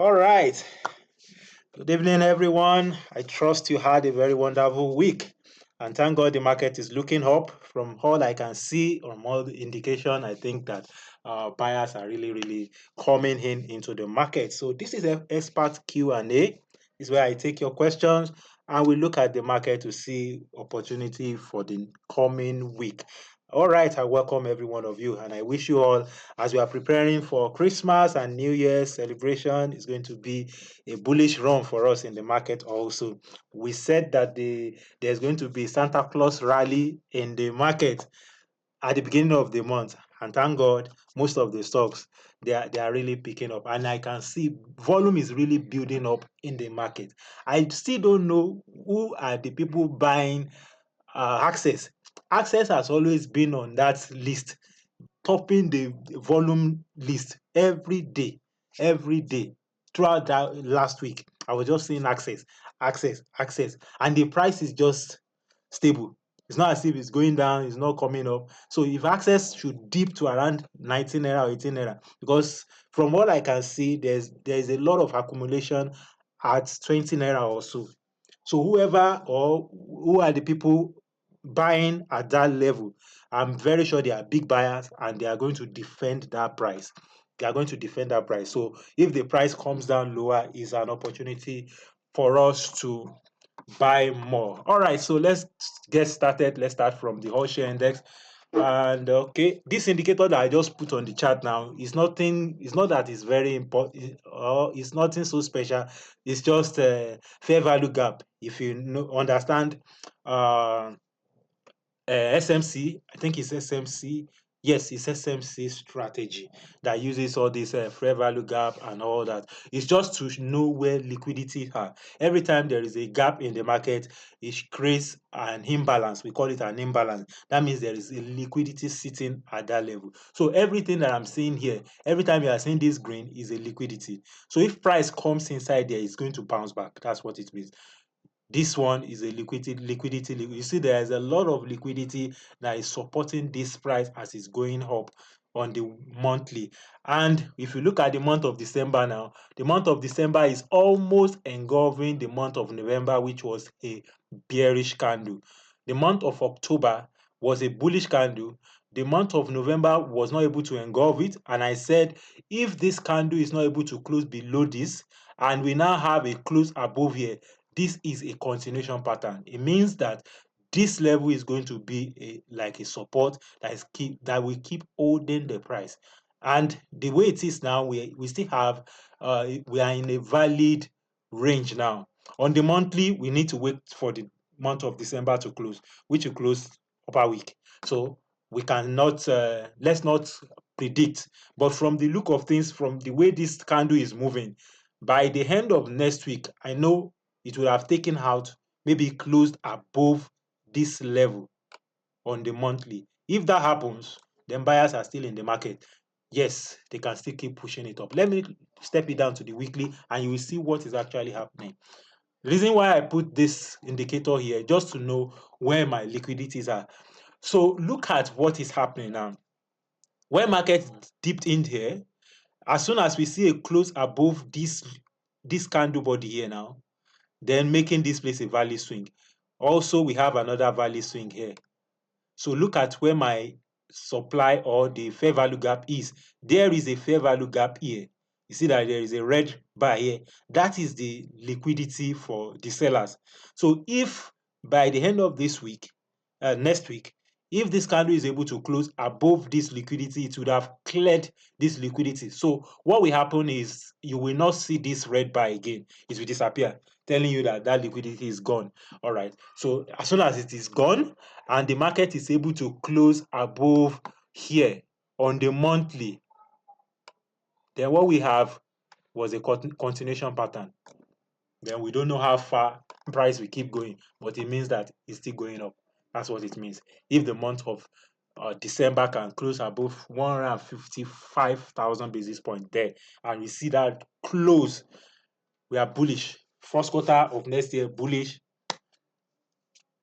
All right. Good evening, everyone. I trust you had a very wonderful week. And thank God the market is looking up. From all I can see, or all the indication, I think that buyers are really coming in into the market. So this is an expert Q&A. This is where I take your questions and we look at the market to see opportunity for the coming week. All right, I welcome every one of you, and I wish you all, as we are preparing for Christmas and New Year's celebration, is going to be a bullish run for us in the market. Also, we said that there's going to be Santa Claus rally in the market at the beginning of the month, and thank God, most of the stocks they are really picking up, and I can see volume is really building up in the market. I still don't know who are the people buying Access. Access has always been on that list, topping the volume list every day throughout that last week. I was just seeing access, and the price is just stable. It's not as if it's going down, it's not coming up. So if access should dip to around 19 naira or 18 naira, because from what I can see, there's a lot of accumulation at 20 naira or so. So whoever or who are the people buying at that level, I'm very sure they are big buyers and they are going to defend that price. They are going to defend that price. So if the price comes down lower, is an opportunity for us to buy more. All right, so let's get started. Let's start from the whole share index. And okay, this indicator that I just put on the chart now is nothing. It's not that it's very important or it's nothing so special. It's just a fair value gap. If you understand uh, SMC, I think it's SMC. Yes, it's SMC strategy that uses all this fair value gap and all that. It's just to know where liquidity are. Every time there is a gap in the market, it creates an imbalance. We call it an imbalance. That means there is a liquidity sitting at that level. So everything that I'm seeing here, every time you are seeing this green, is a liquidity. So if price comes inside there, it's going to bounce back. That's what it means. This one is a liquidity. You see, there is a lot of liquidity that is supporting this price as it's going up on the monthly. And if you look at the month of December now, the month of December is almost engulfing the month of November, which was a bearish candle. The month of October was a bullish candle. The month of November was not able to engulf it. And I said, if this candle is not able to close below this, and we now have a close above here, this is a continuation pattern. It means that this level is going to be like a support that will keep holding the price. And the way it is now, we still have we are in a valid range now. On the monthly, we need to wait for the month of December to close, which will close upper week. So we cannot let's not predict. But from the look of things, from the way this candle is moving, by the end of next week, I know it would have taken out, maybe closed above this level on the monthly. If that happens, then buyers are still in the market. Yes, they can still keep pushing it up. Let me step it down to the weekly and you will see what is actually happening. The reason why I put this indicator here, just to know where my liquidities are. So look at what is happening now. When market dipped in here, as soon as we see a close above this candle body here now, then making this place a value swing. Also, we have another value swing here. So look at where my supply or the fair value gap is. There is a fair value gap here. You see that there is a red bar here. That is the liquidity for the sellers. So if by the end of this week, next week, if this candle is able to close above this liquidity, it would have cleared this liquidity. So what will happen is you will not see this red bar again. It will disappear, telling you that that liquidity is gone. All right. So as soon as it is gone and the market is able to close above here on the monthly, then what we have was a continuation pattern. Then we don't know how far price will keep going, but it means that it's still going up. That's what it means. If the month of December can close above 155,000 basis points there, and we see that close, we are bullish. First quarter of next year, bullish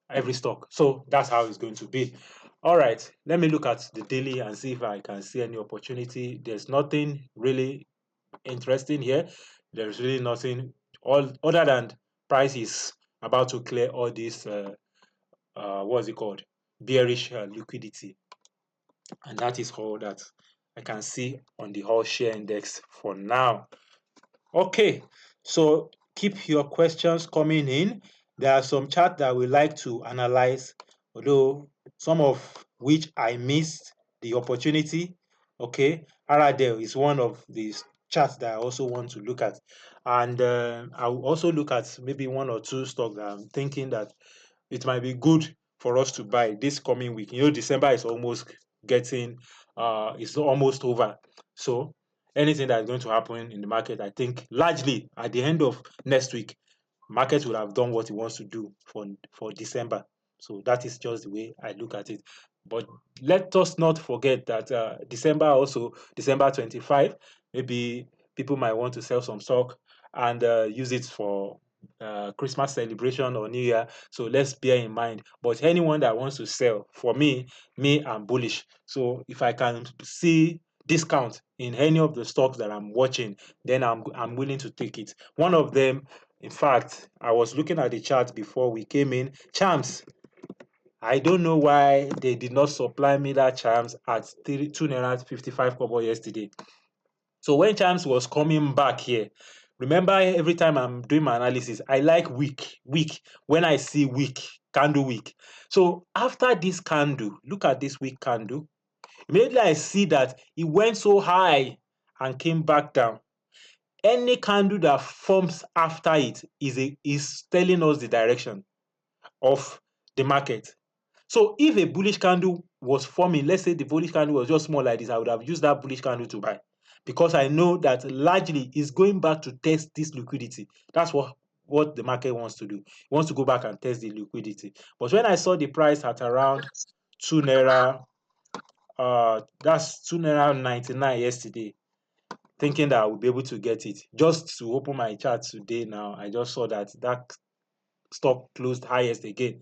every stock. So that's how it's going to be. All right, let me look at the daily and see if I can see any opportunity. There's nothing really interesting here. There's really nothing all other than price is about to clear all this what's it called, bearish liquidity, and that is all that I can see on the whole share index for now. Okay, so keep your questions coming in. There are some charts that we like to analyze, although some of which I missed the opportunity. Okay, Aradel is one of these charts that I also want to look at, and I will also look at maybe one or two stocks that I'm thinking that it might be good for us to buy this coming week. December is almost getting it's almost over. So anything that is going to happen in the market, I think largely at the end of next week, market will have done what it wants to do for December. So that is just the way I look at it. But let us not forget that December 25, maybe people might want to sell some stock and use it for Christmas celebration or New Year. So let's bear in mind. But anyone that wants to sell, for me, I'm bullish. So if I can see discount in any of the stocks that I'm watching, then I'm willing to take it. One of them, in fact, I was looking at the chart before we came in. Champs. I don't know why they did not supply me that Champs at 2 naira 55 kobo yesterday. So when Champs was coming back here, remember every time I'm doing my analysis, I like weak. When I see weak, candle weak. So after this candle, look at this weak candle. Immediately I see that it went so high and came back down. Any candle that forms after it is telling us the direction of the market. So if a bullish candle was forming, let's say the bullish candle was just small like this, I would have used that bullish candle to buy, because I know that largely it's going back to test this liquidity. That's what the market wants to do. It wants to go back and test the liquidity. But when I saw the price at around 2 naira, that's 2 naira 99 yesterday, thinking that I would be able to get it. Just to open my chart today now, I just saw that stock closed highest again.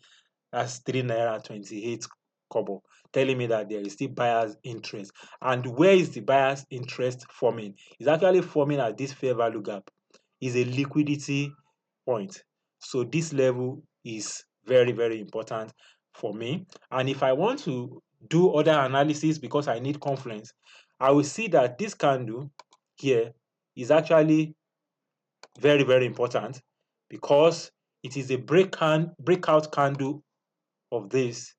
That's 3 naira 28 kobo, telling me that there is still buyer's interest. And where is the buyer's interest forming? It's actually forming at this fair value gap. Is a liquidity point. So this level is very, very important for me. And if I want to do other analysis because I need confluence, I will see that this candle here is actually very, very important, because it is a breakout candle of this.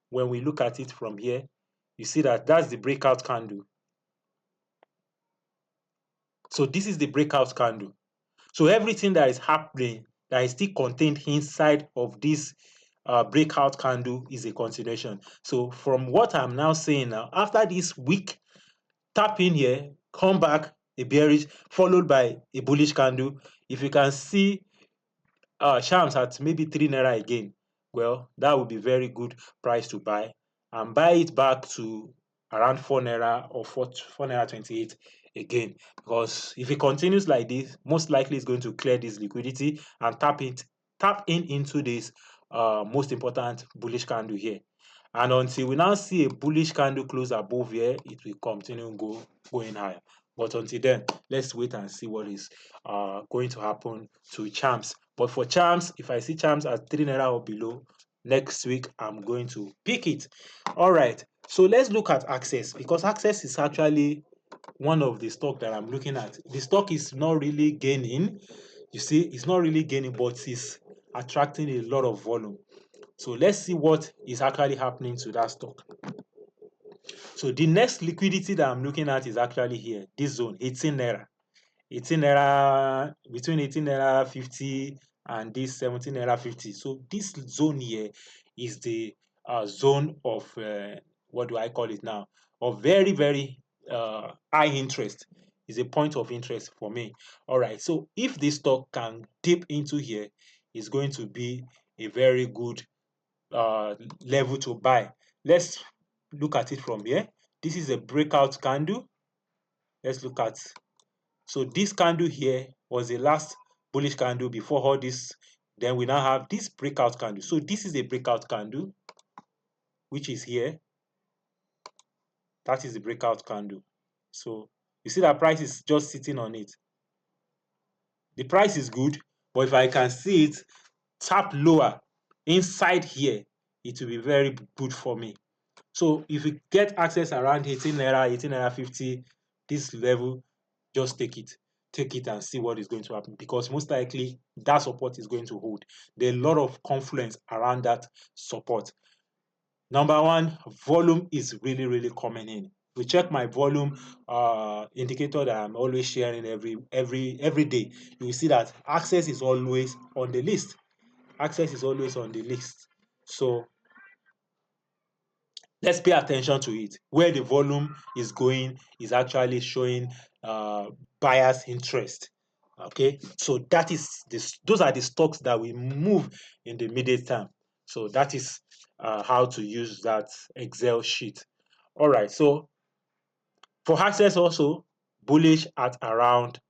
When we look at it from here, you see that that's the breakout candle. So this is the breakout candle. So everything that is happening that is still contained inside of this breakout candle is a continuation. So from what I'm now saying now, after this week, tap in here, come back, a bearish, followed by a bullish candle. If you can see Shams at maybe 3 naira again, well, that would be very good price to buy, and buy it back to around 4 naira or 4 naira 28 again. Because if it continues like this, most likely it's going to clear this liquidity and tap in into this most important bullish candle here. And until we now see a bullish candle close above here, it will continue going higher. But until then, let's wait and see what is going to happen to Champs. But for Champs, if I see Champs at 3 naira or below next week, I'm going to pick it. All right. So let's look at Access, because Access is actually one of the stock that I'm looking at. The stock is not really gaining. You see, it's not really gaining, but it's attracting a lot of volume. So let's see what is actually happening to that stock. So the next liquidity that I'm looking at is actually here, this zone, 18 naira. 18 naira, between 18 naira 50 and this 17 naira 50. So this zone here is the zone of, what do I call it now? Of very, very high interest. Is a point of interest for me. All right. So if this stock can dip into here, it's going to be a very good level to buy. Let's look at it from here. This is a breakout candle. Let's look at, so this candle here was the last bullish candle before all this. Then we now have this breakout candle. So this is a breakout candle, which is here. That is the breakout candle. So you see that price is just sitting on it. The price is good, but if I can see it tap lower inside here, it will be very good for me. So if you get access around 18 naira, 18 naira 50, this level, just take it. Take it and see what is going to happen, because most likely that support is going to hold. There are a lot of confluence around that support. Number one, volume is really, really coming in. We check my volume indicator that I'm always sharing every day. You will see that access is always on the list. Access is always on the list. So let's pay attention to it. Where the volume is going is actually showing buyers' interest. Okay, so that is this. Those are the stocks that we move in the immediate time. So that is how to use that Excel sheet. All right. So for access also bullish at around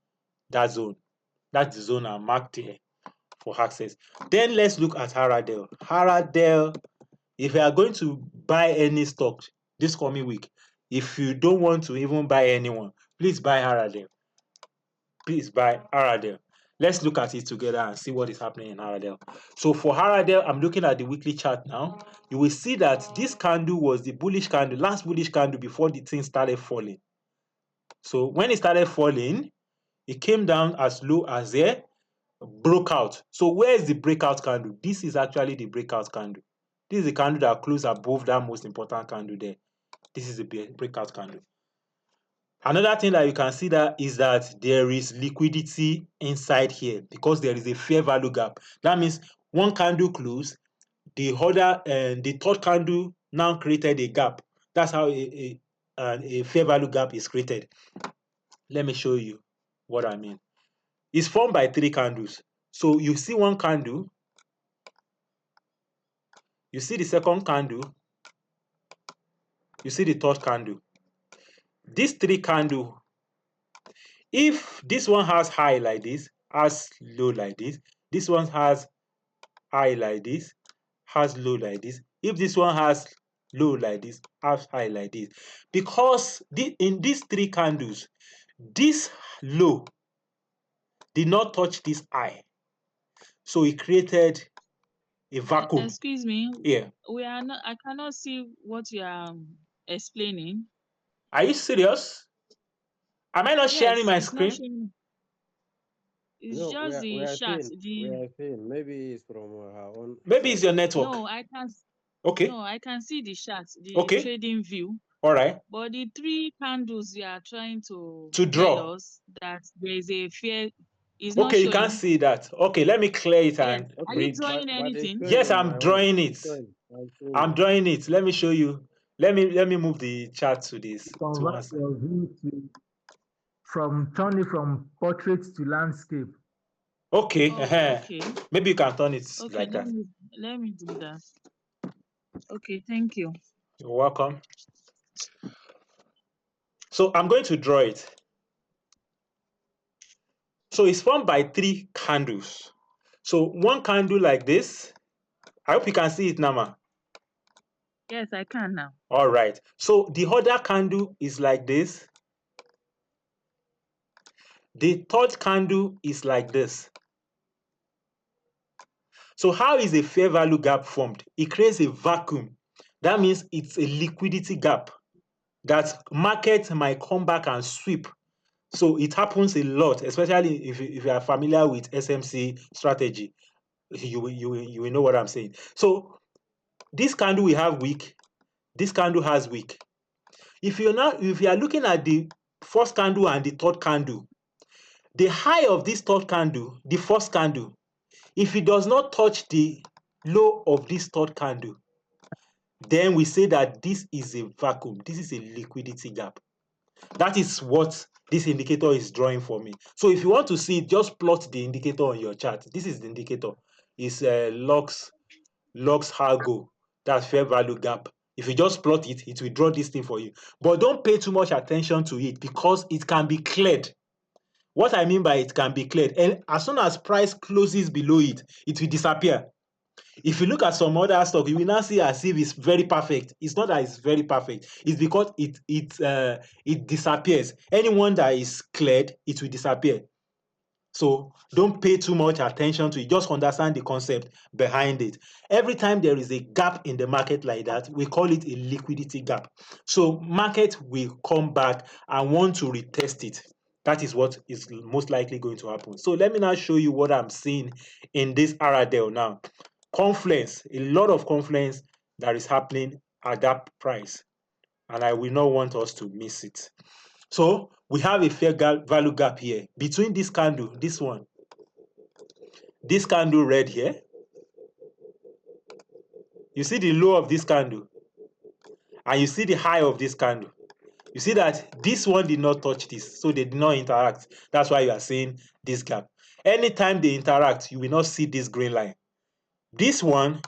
that zone. That's the zone I marked here for access. Then let's look at Haradel. Haradel, if you are going to buy any stock this coming week, if you don't want to even buy anyone, please buy Haradel. Please buy Haradel. Let's look at it together and see what is happening in Haradel. So for Haradel, I'm looking at the weekly chart now. You will see that this candle was the bullish candle, last bullish candle before the thing started falling. So when it started falling, it came down as low as there, broke out. So where is the breakout candle? This is actually the breakout candle. This is the candle that closed above that most important candle there. This is the breakout candle. Another thing that you can see that is that there is liquidity inside here because there is a fair value gap. That means one candle closed, the other and the third candle now created a gap. That's how a fair value gap is created. Let me show you what I mean. It's formed by 3 candles. So you see one candle, you see the second candle, you see the third candle. These 3 candle, if this one has high like this, has low like this one has high like this, has low like this. If this one has low like this, has high like this. Because in these 3 candles, this low did not touch this high. So it created a vacuum. Excuse me. Yeah. I cannot see what you are explaining. Are you serious? Am I not sharing Yes, my it's not screen? showing. It's No, just we the are chart. seeing, we The are seeing. Maybe it's from our own Maybe it's side. your network. no, I can Okay. no, I can see the chart, the Okay. trading view. All right. But the 3 candles you are trying to To tell draw. us that there is a fear is not Okay, you can't showing. see that. Okay, let me clear it Yes. and Are you Okay, bring. drawing but it's anything? showing Yes, on I'm my own. drawing It's it. showing. I'm seeing I'm it. drawing it. Let me show you. Let me move the chart to this to Convert one side. your view to from turn it from portrait to landscape. Okay. Oh, okay. Maybe you can turn it Okay, like that. let me do that. Okay, thank you. You're welcome. So I'm going to draw it. So it's formed by 3 candles. So one candle like this. I hope you can see it now, ma. Yes, I can now. All right. So the other candle is like this. The third candle is like this. So how is a fair value gap formed? It creates a vacuum. That means it's a liquidity gap that market might come back and sweep. So it happens a lot, especially if you are familiar with SMC strategy. You will know what I'm saying. So this candle we have weak, this candle has weak. If you are looking at the first candle and the third candle, the high of this third candle, the first candle, if it does not touch the low of this third candle, then we say that this is a vacuum. This is a liquidity gap. That is what this indicator is drawing for me. So if you want to see it, just plot the indicator on your chart. This is the indicator. It's Lux Hargo. That's fair value gap. If you just plot it, it will draw this thing for you. But don't pay too much attention to it because it can be cleared. What I mean by it can be cleared, and as soon as price closes below it, it will disappear. If you look at some other stock, you will now see as if it's very perfect. It's not that it's very perfect. It's because it disappears. Anyone that is cleared, it will disappear. So don't pay too much attention to it. Just understand the concept behind it. Every time there is a gap in the market like that, we call it a liquidity gap. So market will come back and want to retest it. That is what is most likely going to happen. So let me now show you what I'm seeing in this Aradel now. Confluence, a lot of confluence that is happening at that price. And I will not want us to miss it. So we have a fair value gap here between this candle, this one, this candle red here. You see the low of this candle and you see the high of this candle. You see that this one did not touch this, so they did not interact. That's why you are seeing this gap. Anytime they interact, you will not see this green line. This one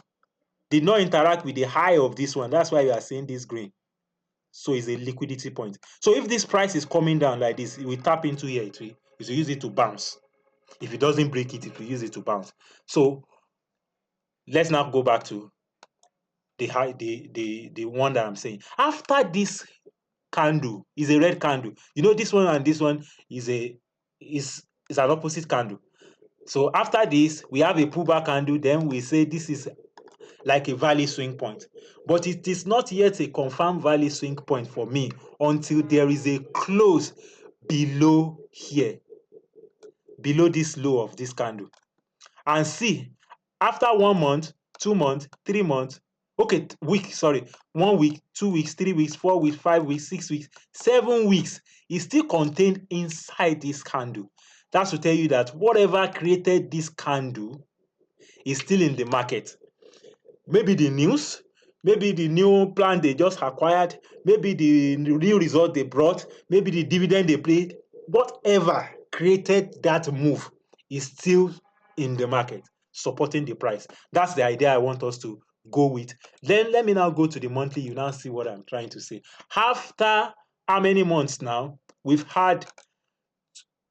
did not interact with the high of this one. That's why you are seeing this green. So it's a liquidity point. So if this price is coming down like this, it will tap into here. It will use it to bounce. If it doesn't break it, it will use it to bounce. So let's now go back to the high, the one that I'm saying. After this candle is a red candle. You know, this one and this one is an opposite candle. So after this, we have a pullback candle. Then we say this is like a value swing point, but it is not yet a confirmed value swing point for me until there is a close below here, below this low of this candle. And see, after 1 month, 2 months, 3 months, okay, 1 week, 2 weeks, 3 weeks, 4 weeks, 5 weeks, 6 weeks, 7 weeks is still contained inside this candle. That's to tell you that whatever created this candle is still in the market. Maybe the news, maybe the new plan they just acquired, maybe the new result they brought, maybe the dividend they paid, whatever created that move is still in the market, supporting the price. That's the idea I want us to go with. Then let me now go to the monthly. You now see what I'm trying to say. After how many months now? We've had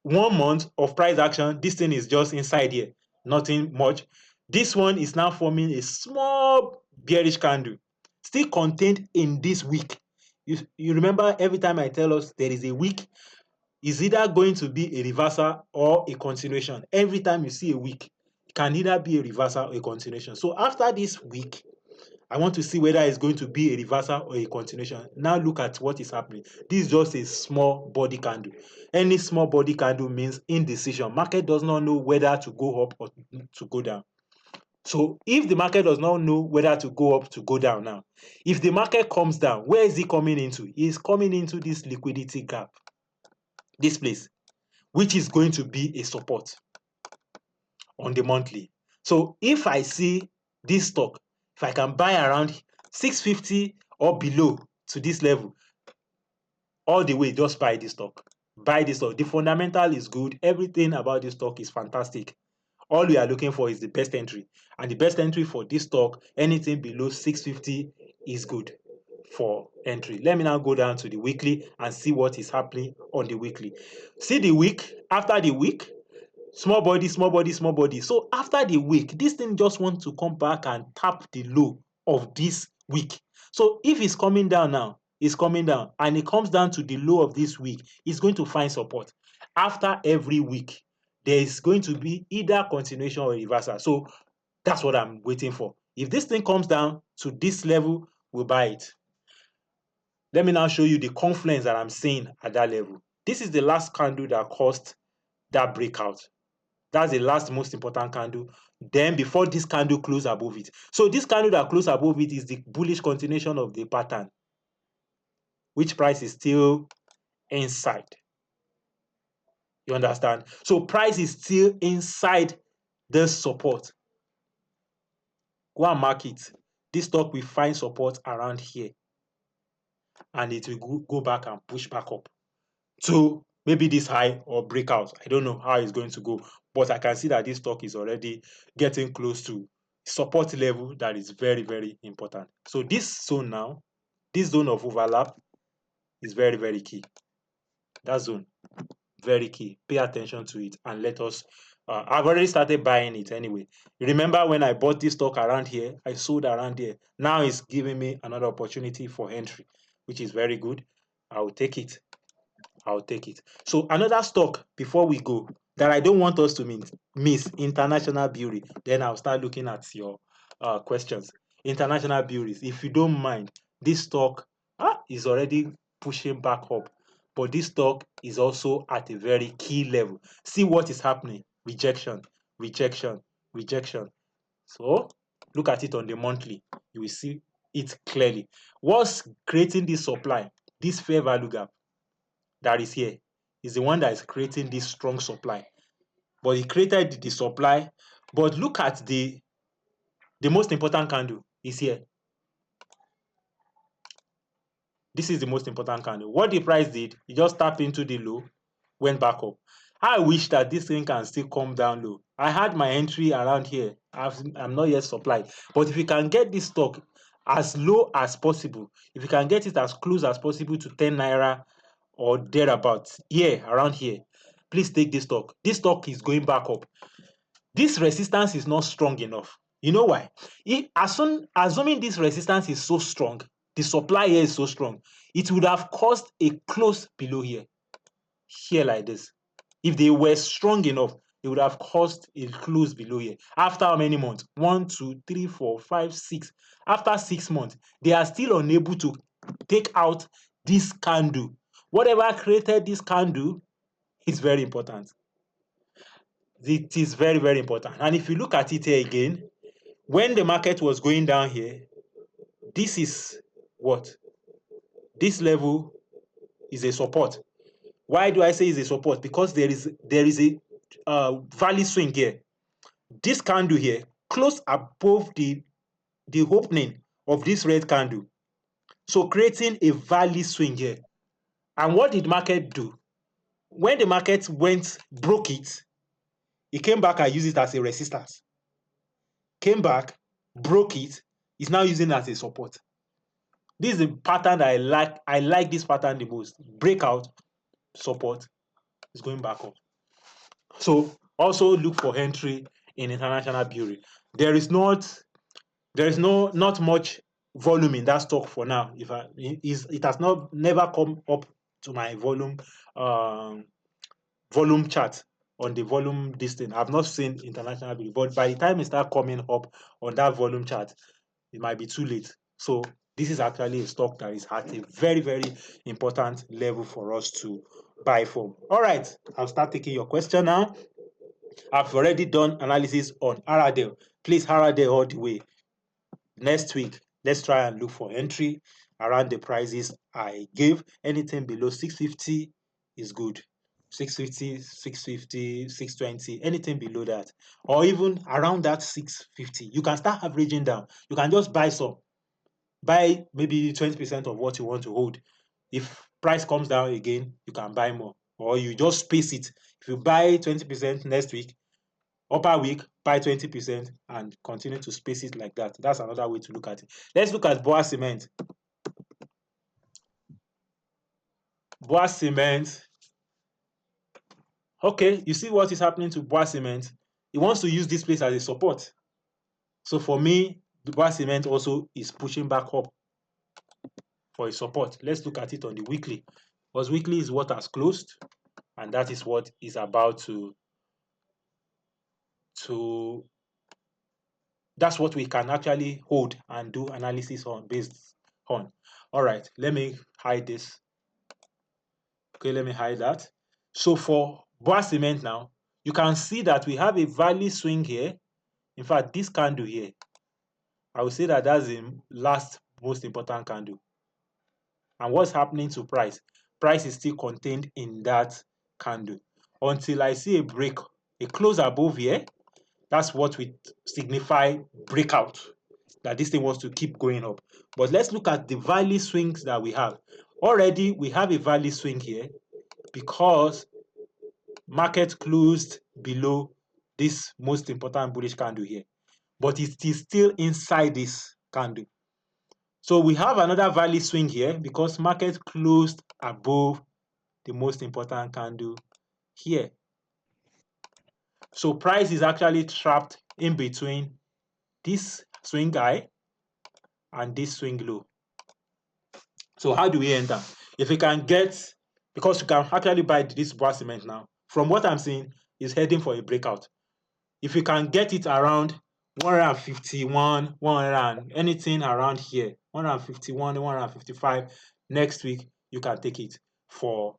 1 month of price action. This thing is just inside here, nothing much. This one is now forming a small bearish candle, still contained in this wick. You remember every time I tell us there is a wick, is either going to be a reversal or a continuation. Every time you see a wick, it can either be a reversal or a continuation. So after this wick, I want to see whether it's going to be a reversal or a continuation. Now look at what is happening. This is just a small body candle. Any small body candle means indecision. Market does not know whether to go up or to go down. So if the market does not know whether to go up, to go down now, if the market comes down, where is it coming into? It's coming into this liquidity gap, this place, which is going to be a support on the monthly. So if I see this stock, if I can buy around 650 or below to this level, all the way, just buy this stock. Buy this stock. The fundamental is good. Everything about this stock is fantastic. All we are looking for is the best entry. And the best entry for this stock, anything below 650 is good for entry. Let me now go down to the weekly and see what is happening on the weekly. See the week, after the week, small body, small body, small body. So after the week, this thing just wants to come back and tap the low of this week. So if it's coming down now, it's coming down and it comes down to the low of this week, it's going to find support. After every week, there is going to be either continuation or reversal. So that's what I'm waiting for. If this thing comes down to this level, we'll buy it. Let me now show you the confluence that I'm seeing at that level. This is the last candle that caused that breakout. That's the last most important candle. Then before this candle close above it. So this candle that close above it is the bullish continuation of the pattern, which price is still inside. You understand? So price is still inside the support. Go and mark it. This stock will find support around here. And it will go back and push back up to maybe this high or breakout. I don't know how it's going to go, but I can see that this stock is already getting close to support level that is very, very important. So this zone now, this zone of overlap is very, very key. That zone, very key. Pay attention to it and let us. I've already started buying it anyway. Remember when I bought this stock around here, I sold around here. Now it's giving me another opportunity for entry, which is very good. I'll take it. I'll take it. So another stock before we go, that I don't want us to miss international beauty. Then I'll start looking at your questions. International beauties. If you don't mind, this stock is already pushing back up, but this stock is also at a very key level. See what is happening. Rejection, rejection, rejection. So look at it on the monthly. You will see it clearly. What's creating this supply, this fair value gap that is here, is the one that is creating this strong supply. But he created the supply. But look at the most important candle is here. This is the most important candle. What the price did, it just tapped into the low, went back up. I wish that this thing can still come down low. I had my entry around here. I'm not yet supplied. But if you can get this stock as low as possible, if you can get it as close as possible to 10 naira or thereabouts, here, around here, please take this stock. This stock is going back up. This resistance is not strong enough. You know why? Assuming this resistance is so strong, the supply here is so strong, it would have caused a close below here like this. If they were strong enough, it would have caused a close below here. After how many months? 1, 2, 3, 4, 5, 6. After 6 months, they are still unable to take out this candle. Whatever created this candle is very important. It is very, very important. And if you look at it here again, when the market was going down here, this is what? This level is a support. Why do I say it's a support? Because there is a value swing here. This candle here, close above the opening of this red candle. So creating a value swing here. And what did market do? When the market broke it, it came back and used it as a resistance. Came back, broke it, is now using it as a support. This is a pattern that I like. I like this pattern the most. Breakout, support, is going back up. So also look for entry in international beauty. There is not much volume in that stock for now. It has never come up to my volume chart on the volume distance. I've not seen international beauty, but by the time it start coming up on that volume chart, it might be too late. So this is actually a stock that is at a very, very important level for us to buy from. All right, I'll start taking your question now. I've already done analysis on Haradale. Please, Haradale all the way. Next week, let's try and look for entry around the prices I gave. Anything below 650 is good. 650, 650, 620, anything below that, or even around that 650, you can start averaging down. You can just buy some. Buy maybe 20% of what you want to hold. If price comes down again, you can buy more, or you just space it. If you buy 20% next week, upper week, buy 20% and continue to space it like that. That's another way to look at it. Let's look at Boa Cement. Boa Cement. Okay, you see what is happening to Boa Cement? It wants to use this place as a support. So for me, the Boa Cement also is pushing back up for a support. Let's look at it on the weekly, because weekly is what has closed, and that is what is about to that's what we can actually hold and do analysis on based on. All right, let me hide this. Okay, let me hide that. So for Boa Cement now, you can see that we have a value swing here. In fact, this candle here, I would say that that's the last most important candle. And what's happening to price? Price is still contained in that candle until I see a break, a close above here. That's what we signify breakout, that this thing wants to keep going up. But let's look at the value swings that we have. Already, we have a value swing here because market closed below this most important bullish candle here, but it is still inside this candle. So we have another value swing here because market closed above the most important candle here. So price is actually trapped in between this swing high and this swing low. So how do we enter? If we can get, because you can actually buy this Boa Cement now. From what I'm seeing, is heading for a breakout. If you can get it around 151, 100 and anything around here, 151, 155 next week, you can take it for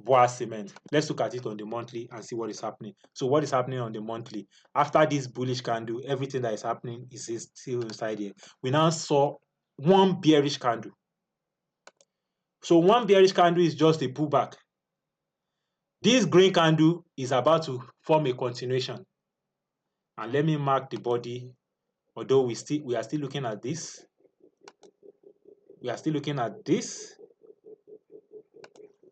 BUA Cement. Let's look at it on the monthly and see what is happening. So what is happening on the monthly? After this bullish candle, everything that is happening is still inside here. We now saw one bearish candle. So one bearish candle is just a pullback. This green candle is about to form a continuation. And let me mark the body, although we are still looking at this. We are still looking at this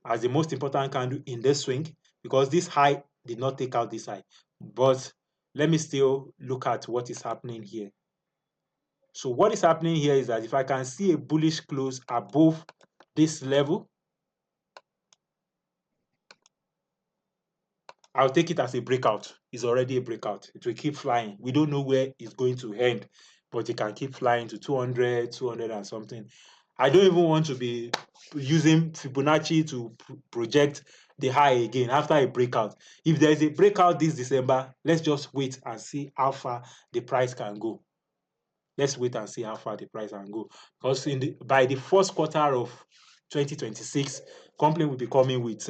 as the most important candle in this swing, because this high did not take out this high. But let me still look at what is happening here. So what is happening here is that if I can see a bullish close above this level, I'll take it as a breakout. It's already a breakout. It will keep flying. We don't know where it's going to end, but it can keep flying to 200, 200 and something. I don't even want to be using Fibonacci to project the high again after a breakout. If there's a breakout this December, let's just wait and see how far the price can go. Let's wait and see how far the price can go. Because by the first quarter of 2026, company will be coming with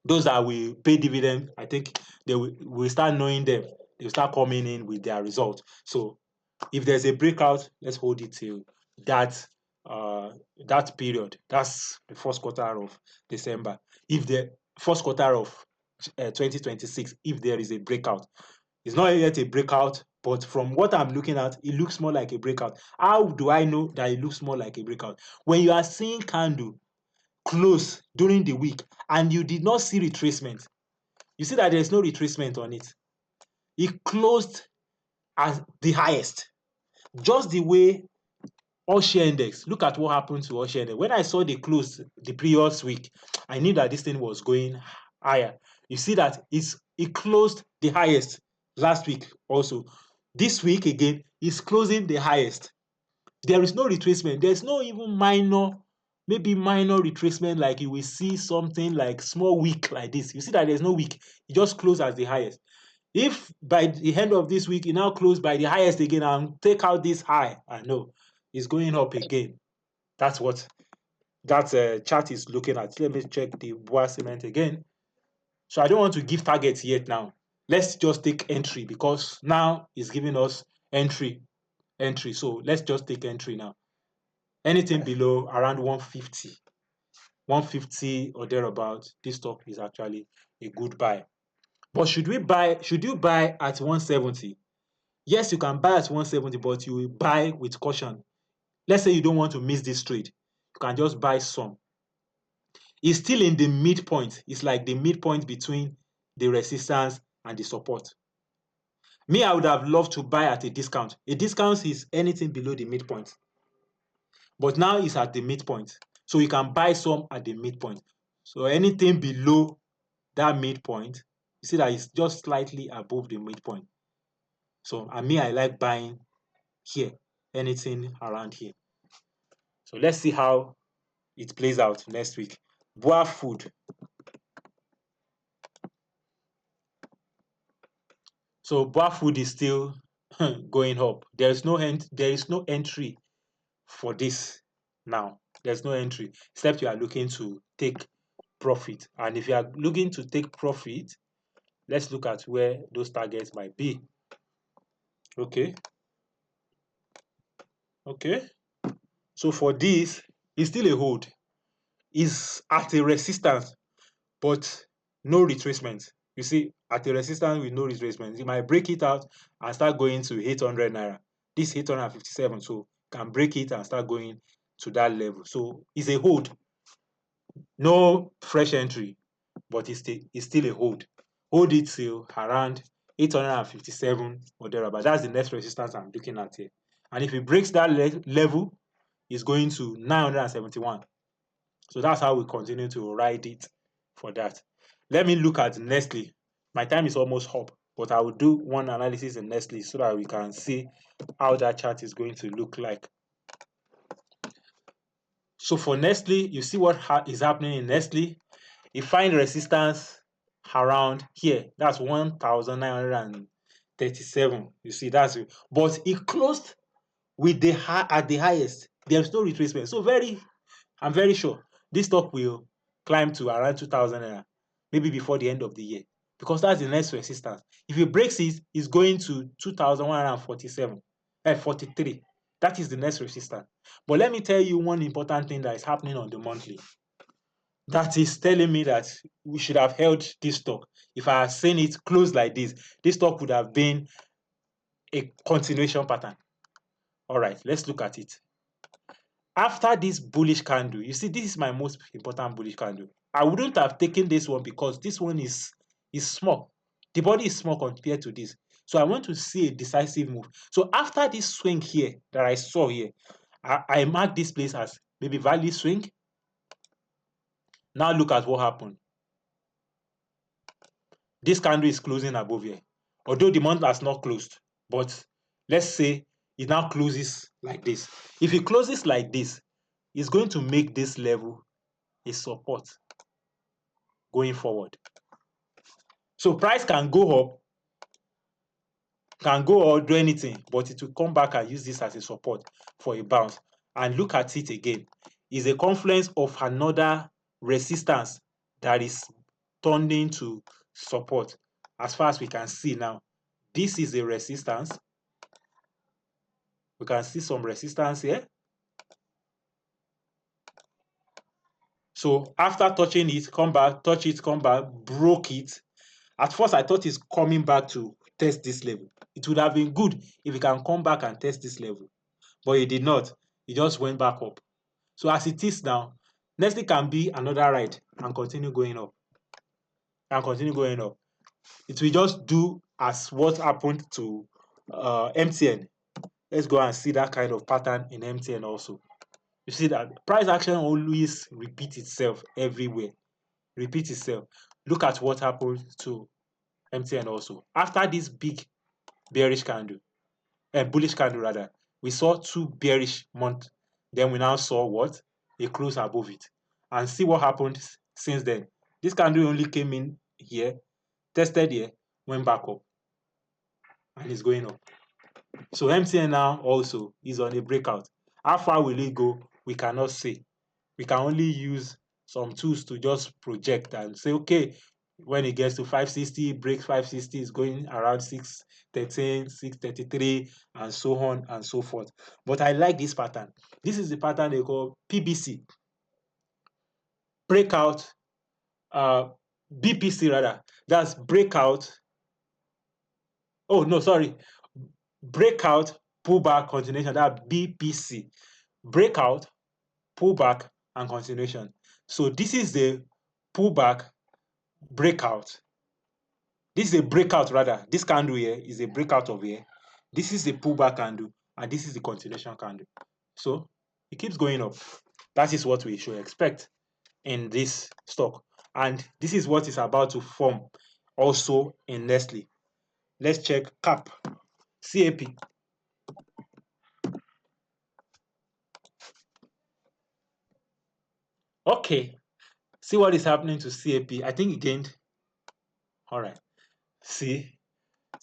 those that will pay dividend. I think they will start knowing them. They'll start coming in with their results. So if there's a breakout, let's hold it till that period. That's the first quarter of December. If the first quarter of 2026, if there is a breakout, it's not yet a breakout, but from what I'm looking at, it looks more like a breakout. How do I know that it looks more like a breakout? When you are seeing candle close during the week and you did not see retracement, you see that there's no retracement on it. It closed as the highest, just the way all share index. Look at what happened to all share index. When I saw the close the previous week, I knew that this thing was going higher. You see that it closed the highest last week also. This week again is closing the highest. There is no retracement. There's no even maybe minor retracement, like you will see something like small wick like this. You see that there's no wick. It just closed as the highest. If by the end of this week, it now close by the highest again and take out this high, I know it's going up again. That's what that chart is looking at. Let me check the BUA Cement again. So I don't want to give targets yet now. Let's just take entry, because now it's giving us entry. So let's just take entry now. Anything below around 150 or thereabout, this stock is actually a good buy. But should you buy at 170? Yes, you can buy at 170, but you will buy with caution. Let's say you don't want to miss this trade. You can just buy some. It's still in the midpoint. It's like the midpoint between the resistance and the support. Me, I would have loved to buy at a discount. A discount is anything below the midpoint. But now it's at the midpoint. So you can buy some at the midpoint. So anything below that midpoint, you see that it's just slightly above the midpoint. So I like buying here, anything around here. So let's see how it plays out next week. BUA Food. So BUA Food is still going up. There is no entry for this now. There's no entry, except you are looking to take profit. And if you are looking to take profit, let's look at where those targets might be. Okay. So for this, it's still a hold. It's at a resistance, but no retracement. You see, at a resistance with no retracement, you might break it out and start going to 800 naira. This 857, so can break it and start going to that level. So it's a hold. No fresh entry, but it's still a hold. Hold it till around 857 or thereabout. That's the next resistance I'm looking at here. And if it breaks that level, it's going to 971. So that's how we continue to ride it for that. Let me look at Nestle. My time is almost up, but I will do one analysis in Nestle so that we can see how that chart is going to look like. So for Nestle, you see what is happening in Nestle. It finds resistance around here. That's 1,937. You see, that's it. But it closed with the high at the highest. There's no retracement. So I'm very sure this stock will climb to around 2,000 naira, maybe before the end of the year, because that's the next resistance. If it breaks it, it's going to 2,147, 43. That is the next resistance. But let me tell you one important thing that is happening on the monthly. That is telling me that we should have held this stock. If I had seen it close like this stock would have been a continuation pattern. All right, let's look at it. After this bullish candle, you see, this is my most important bullish candle. I wouldn't have taken this one because this one is small. The body is small compared to this. So I want to see a decisive move. So after this swing here that I saw here, I mark this place as maybe value swing. Now look at what happened. This candle is closing above here. Although the month has not closed, but let's say it now closes like this. If it closes like this, it's going to make this level a support going forward. So price can go up, can go or do anything, but it will come back and use this as a support for a bounce. And look at it again. It's a confluence of another resistance that is turning to support. As far as we can see now, this is a resistance. We can see some resistance here. So after touching it, come back, touch it, come back, broke it. At first, I thought it's coming back to test this level. It would have been good if it can come back and test this level, but it did not. It just went back up. So as it is now, next thing can be another ride and continue going up. And continue going up. It will just do as what happened to MTN. Let's go and see that kind of pattern in MTN also. You see that price action always repeats itself everywhere. Repeat itself. Look at what happened to MTN also. After this big bearish candle, bullish candle rather, we saw two bearish months. Then we now saw what? A close above it. And see what happened since then. This candle only came in here, tested here, went back up. And it's going up. So MTN now also is on a breakout. How far will it go? We cannot say. We can only use some tools to just project and say, okay, when it gets to 560, breaks 560, is going around 613, 633, and so on and so forth. But I like this pattern. This is the pattern they call PBC. Breakout, BPC rather. That's breakout. Oh, no, sorry. Breakout, pullback, continuation. That's BPC. Breakout, pullback, and continuation. So this is the pullback, breakout. This is a breakout rather. This candle here is a breakout of here. This is a pullback candle, and this is the continuation candle. So it keeps going up. That is what we should expect in this stock. And this is what is about to form also in Nestle. Let's check CAP. Okay. See what is happening to CAP. I think it gained. All right. See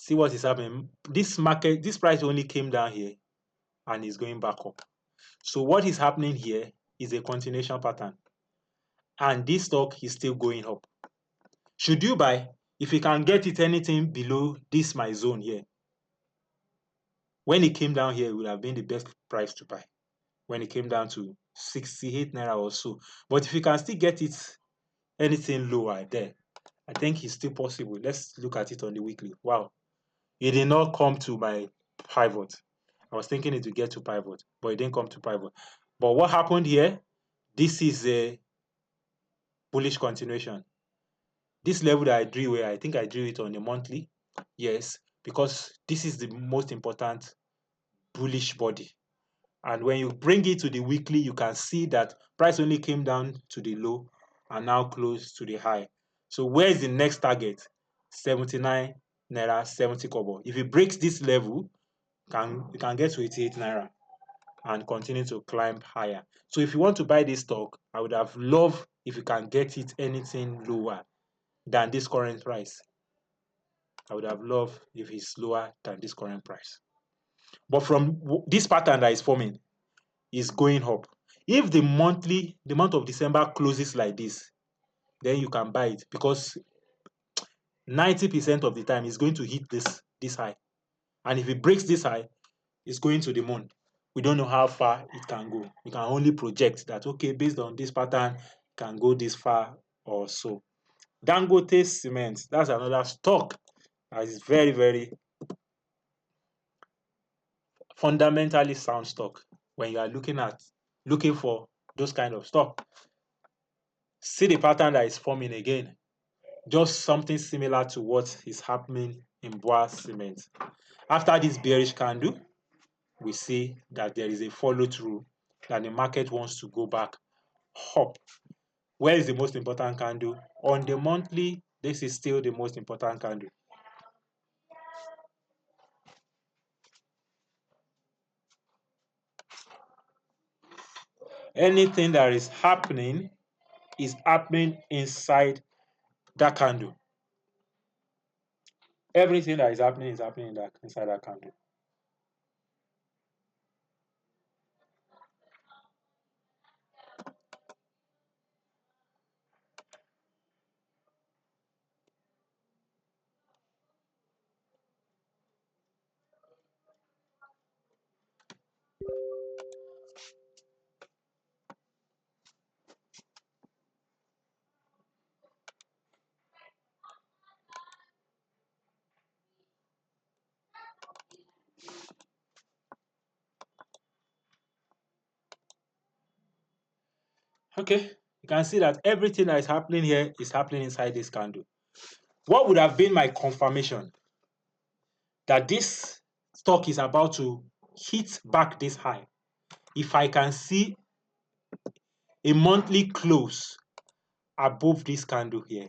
what is happening. This price only came down here and is going back up. So what is happening here is a continuation pattern. And this stock is still going up. Should you buy? If you can get it anything below this my zone here. When it came down here, it would have been the best price to buy. When it came down to 68 naira or so. But if you can still get it anything lower there, I think it's still possible. Let's look at it on the weekly. Wow. It did not come to my pivot. I was thinking it would get to pivot, but it didn't come to pivot. But what happened here? This is a bullish continuation. This level that I drew here, I think I drew it on a monthly. Yes, because this is the most important bullish body. And when you bring it to the weekly, you can see that price only came down to the low and now close to the high. So where is the next target? 79 naira 70 kobo. If it breaks this level, you can get to 88 naira and continue to climb higher. So if you want to buy this stock, I would have loved if you can get it anything lower than this current price. I would have loved if it's lower than this current price. But from this pattern that is forming is going up. If the month of December closes like this, then you can buy it because 90% of the time it's going to hit this high. And if it breaks this high, it's going to the moon. We don't know how far it can go. We can only project that, okay, based on this pattern, it can go this far or so. Dangote Cement, that's another stock that is very, very fundamentally sound stock when you are looking for those kind of stock. See the pattern that is forming again. Just something similar to what is happening in BUA Cement. After this bearish candle, we see that there is a follow through, that the market wants to go back up. Where is the most important candle? On the monthly, this is still the most important candle. Anything that is happening inside that candle. Everything that is happening inside that candle. Okay, you can see that everything that is happening here is happening inside this candle. What would have been my confirmation that this stock is about to hit back this high if I can see a monthly close above this candle here?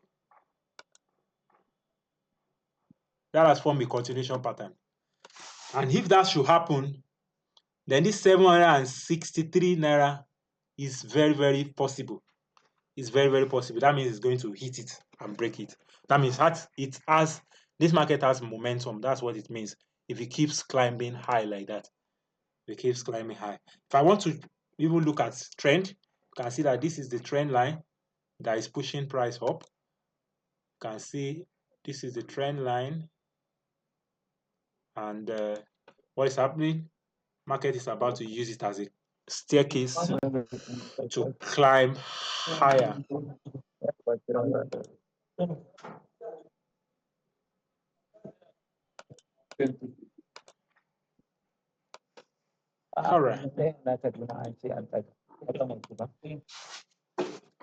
That has formed a continuation pattern. And if that should happen, then this 763 naira is very, very possible. It's very, very possible. That means it's going to hit it and break it. That means this market has momentum. That's what it means. If it keeps climbing high like that, it keeps climbing high. If I want to even look at trend, you can see that this is the trend line that is pushing price up. You can see this is the trend line, and what is happening? Market is about to use it as a staircase to climb higher. All right.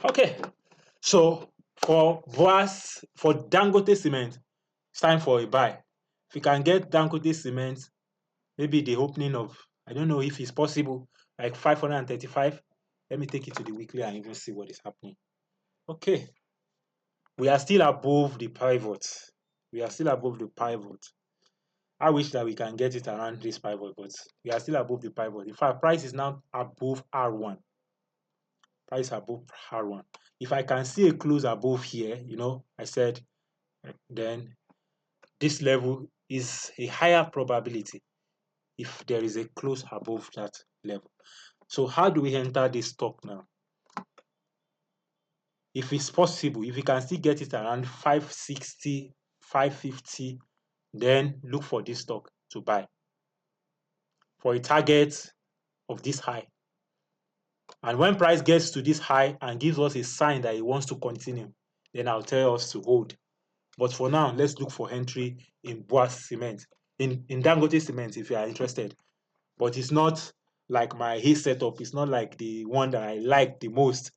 Okay. So for Dangote Cement, it's time for a buy. If you can get Dangote Cement, maybe the opening of, I don't know if it's possible, like 535. Let me take it to the weekly and even see what is happening. Okay. We are still above the pivot. I wish that we can get it around this pivot, but we are still above the pivot. In fact, price is now above R1. If I can see a close above here, I said, then this level is a higher probability if there is a close above that level. So how do we enter this stock now? If it's possible, if you can still get it around 560, 550, then look for this stock to buy for a target of this high. And when price gets to this high and gives us a sign that it wants to continue, then I'll tell us to hold. But for now, let's look for entry in BUA Cement, in Dangote Cement if you are interested. But it's not like my hay setup. It's not like the one that I like the most.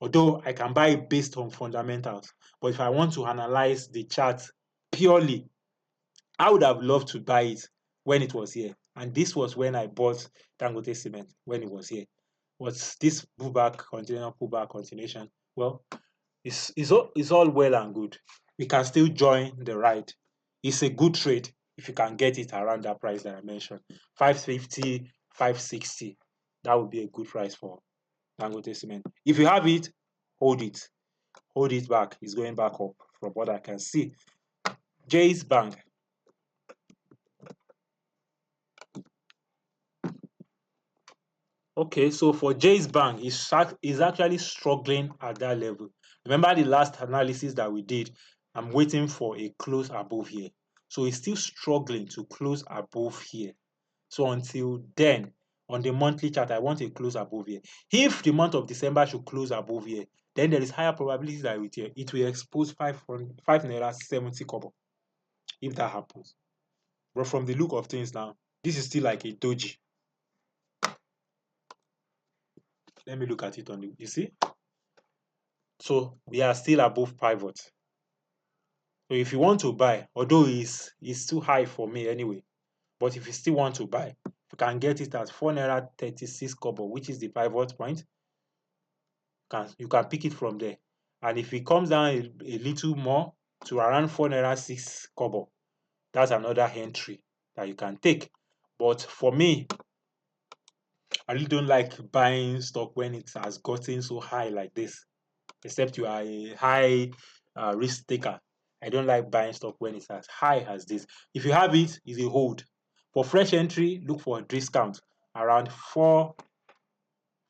Although I can buy it based on fundamentals. But if I want to analyze the chart purely, I would have loved to buy it when it was here. And this was when I bought Dangote Cement, when it was here. What's this continuation? Well, it's all well and good. We can still join the ride. It's a good trade if you can get it around that price that I mentioned. 550, 560. That would be a good price for Dangote Cement. If you have it, hold it. Hold it back. It's going back up from what I can see. Jay's Bank. Okay, so for Jay's Bank, is actually struggling at that level. Remember the last analysis that we did? I'm waiting for a close above here. So it's still struggling to close above here. So until then, on the monthly chart, I want a close above here. If the month of December should close above here, then there is higher probability that it will expose 5 naira 70 kobo if that happens. But from the look of things now, this is still like a doji. Let me look at it on the, you see? So we are still above pivot. So if you want to buy, although it's too high for me anyway, but if you still want to buy, you can get it at 4 naira 36 kobo, which is the pivot point. You can pick it from there. And if it comes down a little more to around 4 naira 6 kobo, that's another entry that you can take. But for me, I really don't like buying stock when it has gotten so high like this, except you are a high risk taker. I don't like buying stock when it's as high as this. If you have it, it's a hold. For fresh entry, look for a discount around 4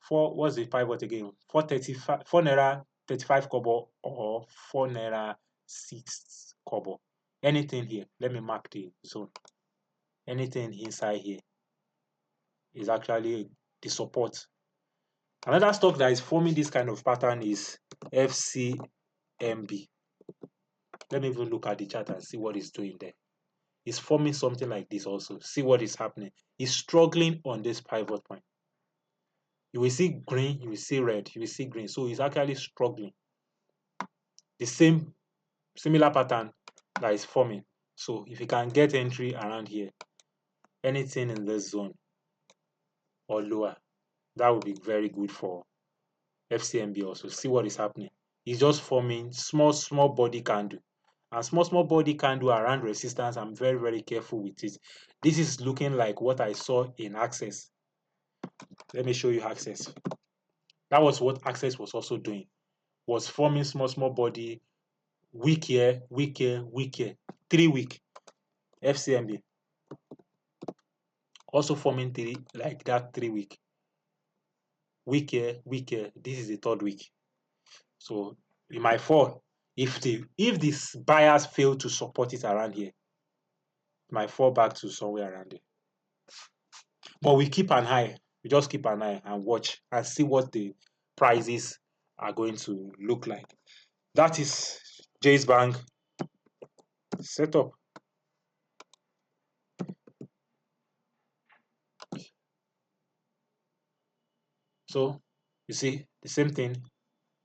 what's the pivot again? 4.35 4 naira 35 kobo or 4 naira 6 kobo. Anything here, let me mark the zone. Anything inside here is actually the support. Another stock that is forming this kind of pattern is FCMB. Let me even look at the chart and see what it's doing there. It's forming something like this also. See what is happening. It's struggling on this pivot point. You will see green, you will see red, you will see green. So it's actually struggling. The similar pattern that is forming. So if you can get entry around here, anything in this zone or lower, that would be very good for FCMB also. See what is happening. It's just forming small body candle. And small body candle around resistance, I'm very, very careful with it. This is looking like what I saw in Access. Let me show you Access. That was what Access was also doing. Was forming small body, weak here, weak here, weak here. 3 week. FCMB. Also forming 3 like that 3 week. Weak here, weak here. This is the 3rd week. So it might fall. If these buyers fail to support it around here, it might fall back to somewhere around there. But we keep an eye. We just keep an eye and watch and see what the prices are going to look like. That is Jay's Bank setup. So you see the same thing,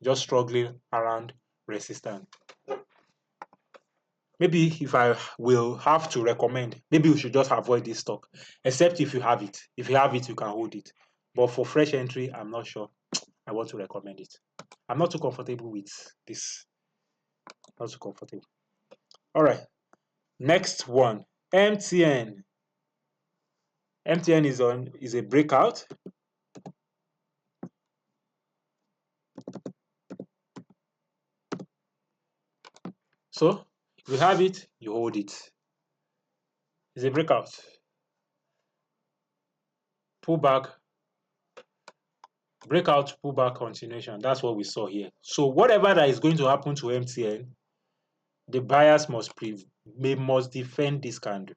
just struggling around resistance. Maybe if I will have to recommend, maybe we should just avoid this stock, except if you have it. If you have it, you can hold it. But for fresh entry, I'm not sure I want to recommend it. I'm not too comfortable with this. Not too comfortable. All right. Next one, MTN. MTN is a breakout. So you have it, you hold it. It's a breakout. Pullback, breakout, pullback, continuation. That's what we saw here. So whatever that is going to happen to MTN, the buyers must defend this candle.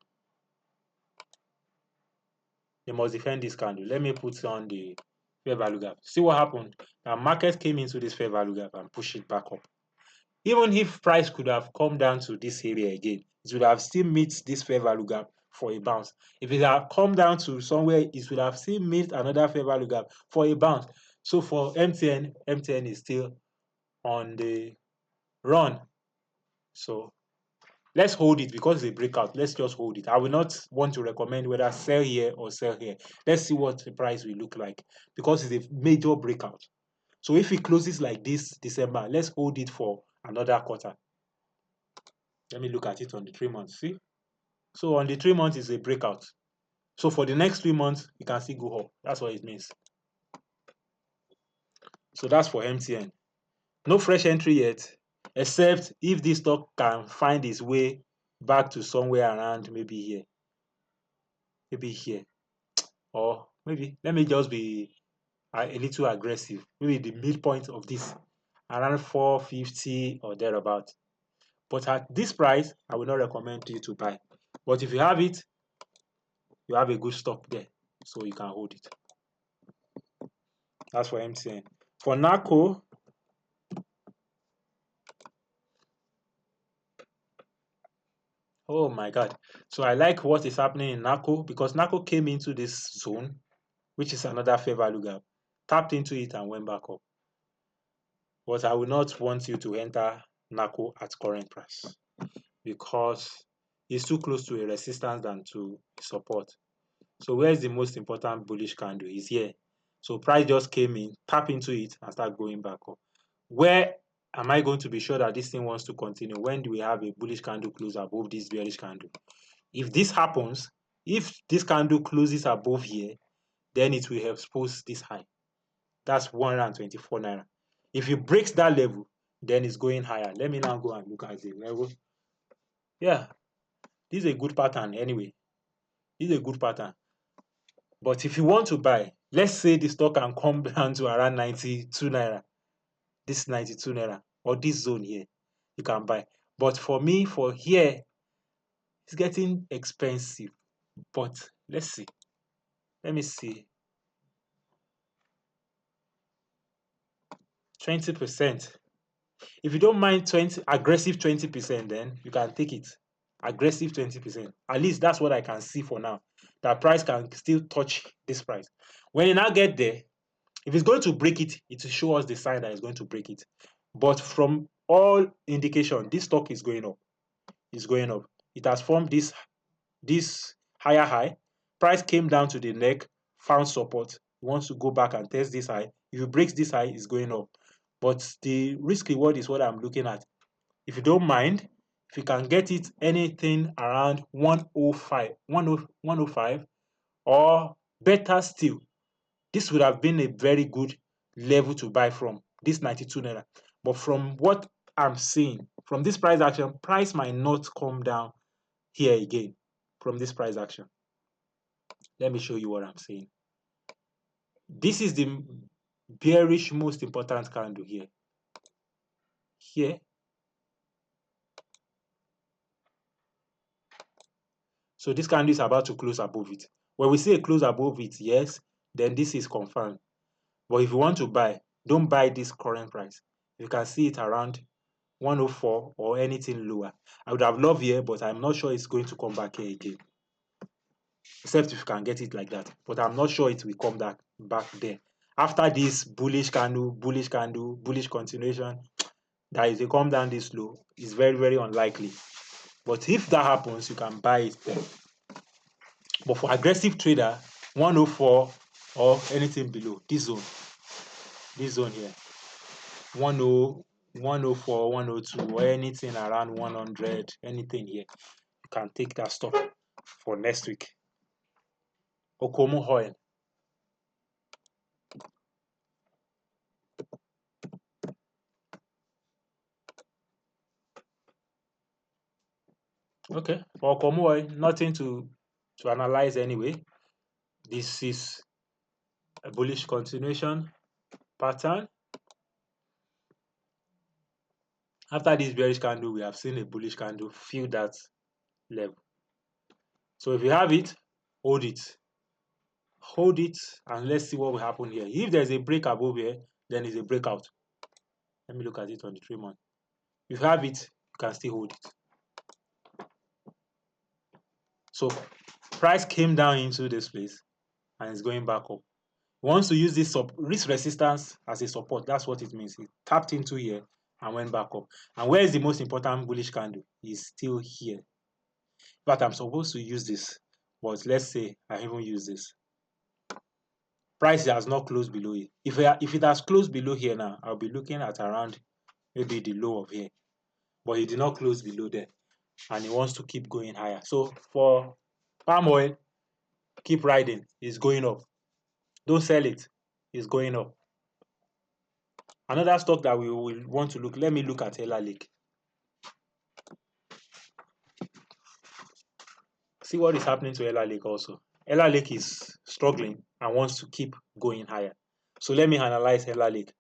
They must defend this candle. Let me put on the fair value gap. See what happened? The market came into this fair value gap and pushed it back up. Even if price could have come down to this area again, it would have still met this fair value gap for a bounce. If it had come down to somewhere, it would have still met another fair value gap for a bounce. So for MTN is still on the run. So let's hold it because it's a breakout. Let's just hold it. I will not want to recommend whether sell here or sell here. Let's see what the price will look like because it's a major breakout. So if it closes like this December, let's hold it for another quarter. Let me look at it on the 3 months. See? So on the 3 months is a breakout. So for the next 3 months, you can still go up. That's what it means. So that's for MTN. No fresh entry yet. except if this stock can find its way back to somewhere around maybe here, or maybe let me just be a little aggressive, maybe the midpoint of this around 450 or thereabout. But at this price, I will not recommend you to buy. But if you have it, you have a good stock there, so you can hold it. That's for MTN. For NACO, oh my God. So I like what is happening in NACO because NACO came into this zone, which is another fair value gap, tapped into it and went back up. But I will not want you to enter NACO at current price because it's too close to a resistance than to support. So where is the most important bullish candle? Is here. So price just came in, tap into it and start going back up. Where am I going to be sure that this thing wants to continue? When do we have a bullish candle close above this bearish candle? If this happens, if this candle closes above here, then it will expose this high. That's 124 naira. If it breaks that level, then it's going higher. Let me now go and look at the level. Yeah, this is a good pattern anyway. This is a good pattern. But if you want to buy, let's say the stock can come down to around 92 naira. This 92 naira or this zone here, you can buy. But for me, for here, it's getting expensive. But let's see. Let me see. 20%. If you don't mind aggressive 20%, then you can take it. Aggressive 20%. At least that's what I can see for now. That price can still touch this price. When you now get there, if it's going to break it, it will show us the sign that it's going to break it. But from all indication, this stock is going up. It's going up. It has formed this higher high. Price came down to the neck, found support. It wants to go back and test this high. If it breaks this high, it's going up. But the risk reward is what I'm looking at. If you don't mind, if you can get it anything around 105, 105, or better still, this would have been a very good level to buy from, this 92 naira. But from what I'm seeing, from this price action, price might not come down here again from this price action. Let me show you what I'm saying. This is the bearish most important candle here. Here. So this candle is about to close above it. When we see a close above it, yes, then this is confirmed. But if you want to buy, don't buy this current price. You can see it around 104 or anything lower. I would have loved here, but I'm not sure it's going to come back here again. Except if you can get it like that. But I'm not sure it will come back there. After this bullish candle, bullish continuation, that is, they come down this low, is very, very unlikely. But if that happens, you can buy it there. But for aggressive trader, 104 or anything below, this zone here, 10, 104, 102, or anything around 100, anything here, you can take that stop for next week. Okomu oil. Okay, for Okomu oil, nothing to analyze anyway. This is a bullish continuation pattern. After this bearish candle, we have seen a bullish candle fill that level. So if you have it, hold it. Hold it and let's see what will happen here. If there's a break above here, then it's a breakout. Let me look at it on the 3-month. If you have it, you can still hold it. So price came down into this place and it's going back up. It wants to use this risk resistance as a support. That's what it means. It tapped into here and went back up. And where is the most important bullish candle? It's still here. But I'm supposed to use this. But let's say I even use this. Price has not closed below it. If it has closed below here now, I'll be looking at around maybe the low of here. But it did not close below there. And it wants to keep going higher. So for palm oil, keep riding. It's going up. Don't sell it. It's going up. Another stock that we will want to look, let me look at Ella Lake. See what is happening to Ella Lake also. Ella Lake is struggling and wants to keep going higher. So let me analyze Ella Lake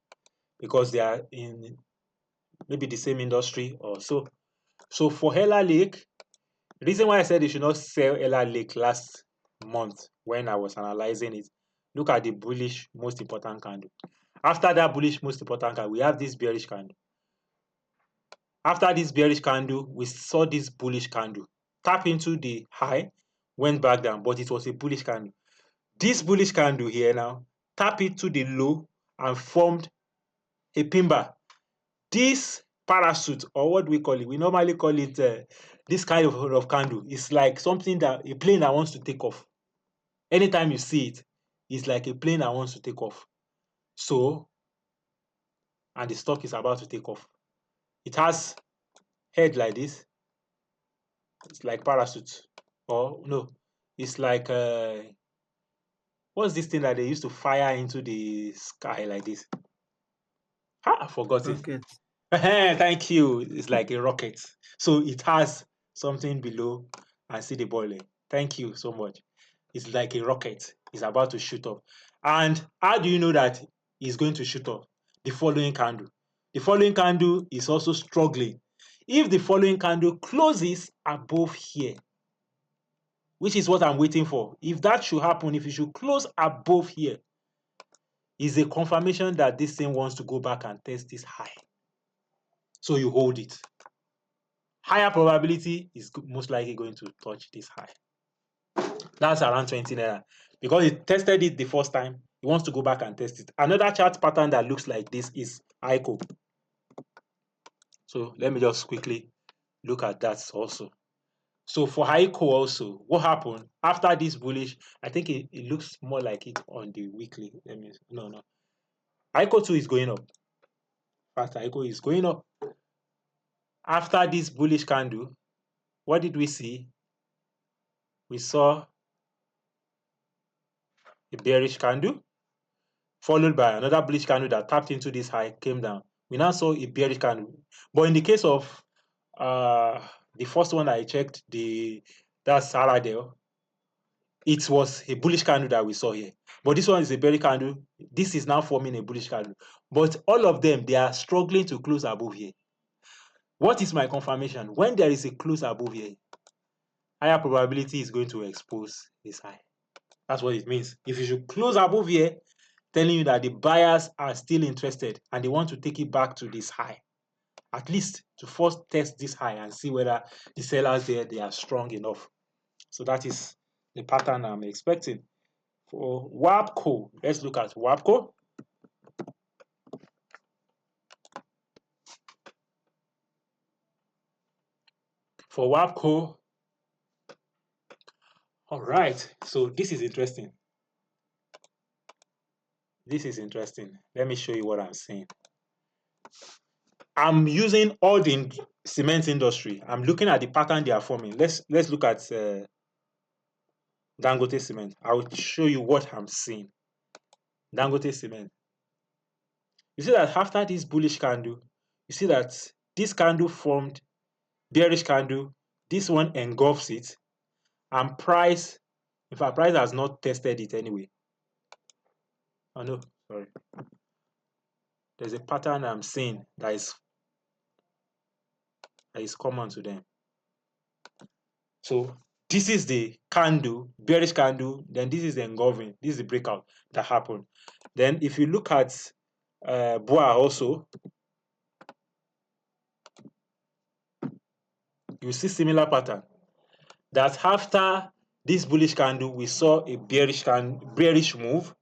because they are in maybe the same industry or so. So for Ella Lake, the reason why I said you should not sell Ella Lake last month when I was analyzing it, look at the bullish most important candle. After that bullish most important candle, we have this bearish candle. After this bearish candle, we saw this bullish candle. Tap into the high, went back down, but it was a bullish candle. This bullish candle here now, tap into the low and formed a pin bar. This parachute, or what we call it, we normally call it this kind of candle. It's like something that a plane that wants to take off. Anytime you see it, it's like a plane that wants to take off. So, and the stock is about to take off. It has head like this. It's like parachute. Or no, it's like what's this thing that they used to fire into the sky like this? I forgot it. Rocket. Thank you. It's like a rocket. So it has something below and see the boiling. Thank you so much. It's like a rocket. It's about to shoot up. And how do you know that it's going to shoot up? The following candle. The following candle is also struggling. If the following candle closes above here, which is what I'm waiting for, if that should happen, if it should close above here, is a confirmation that this thing wants to go back and test this high. So you hold it. Higher probability is most likely going to touch this high. That's around 20 naira. Because it tested it the first time, it wants to go back and test it. Another chart pattern that looks like this is ICO. So let me just quickly look at that also. So for ICO also, what happened after this bullish? I think it looks more like it on the weekly. No. ICO 2 is going up. Fast ICO is going up. After this bullish candle, what did we see? We saw a bearish candle, followed by another bullish candle that tapped into this high, came down. We now saw a bearish candle. But in the case of the first one I checked, that's Saradale, it was a bullish candle that we saw here. But this one is a bearish candle. This is now forming a bullish candle. But all of them, they are struggling to close above here. What is my confirmation? When there is a close above here, higher probability is going to expose this high. That's what it means. If you should close above here, telling you that the buyers are still interested and they want to take it back to this high, at least to first test this high and see whether the sellers there, they are strong enough. So that is the pattern I'm expecting. For WAPCO, let's look at WAPCO. For WAPCO, all right, so this is interesting. This is interesting. Let me show you what I'm saying. I'm using all the cement industry. I'm looking at the pattern they are forming. Let's look at Dangote Cement. I will show you what I'm seeing. Dangote Cement. You see that after this bullish candle, you see that this candle formed bearish candle. This one engulfs it, and price, in fact, price has not tested it anyway. Oh no, sorry. There's a pattern I'm seeing that is common to them. So this is the candle, bearish candle, then this is the engulfing, this is the breakout that happened. Then if you look at BUA also, you see similar pattern. That after this bullish candle, we saw a bearish move.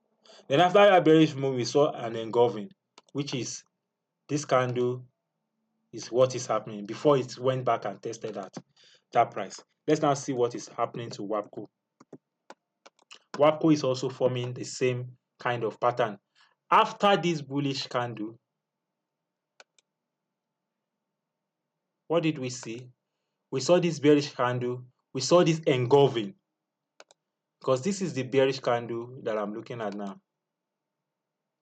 Then after that bearish move, we saw an engulfing, which is this candle is what is happening before it went back and tested that price. Let's now see what is happening to WAPCO. WAPCO is also forming the same kind of pattern. After this bullish candle, what did we see? We saw this bearish candle. We saw this engulfing. Because this is the bearish candle that I'm looking at now.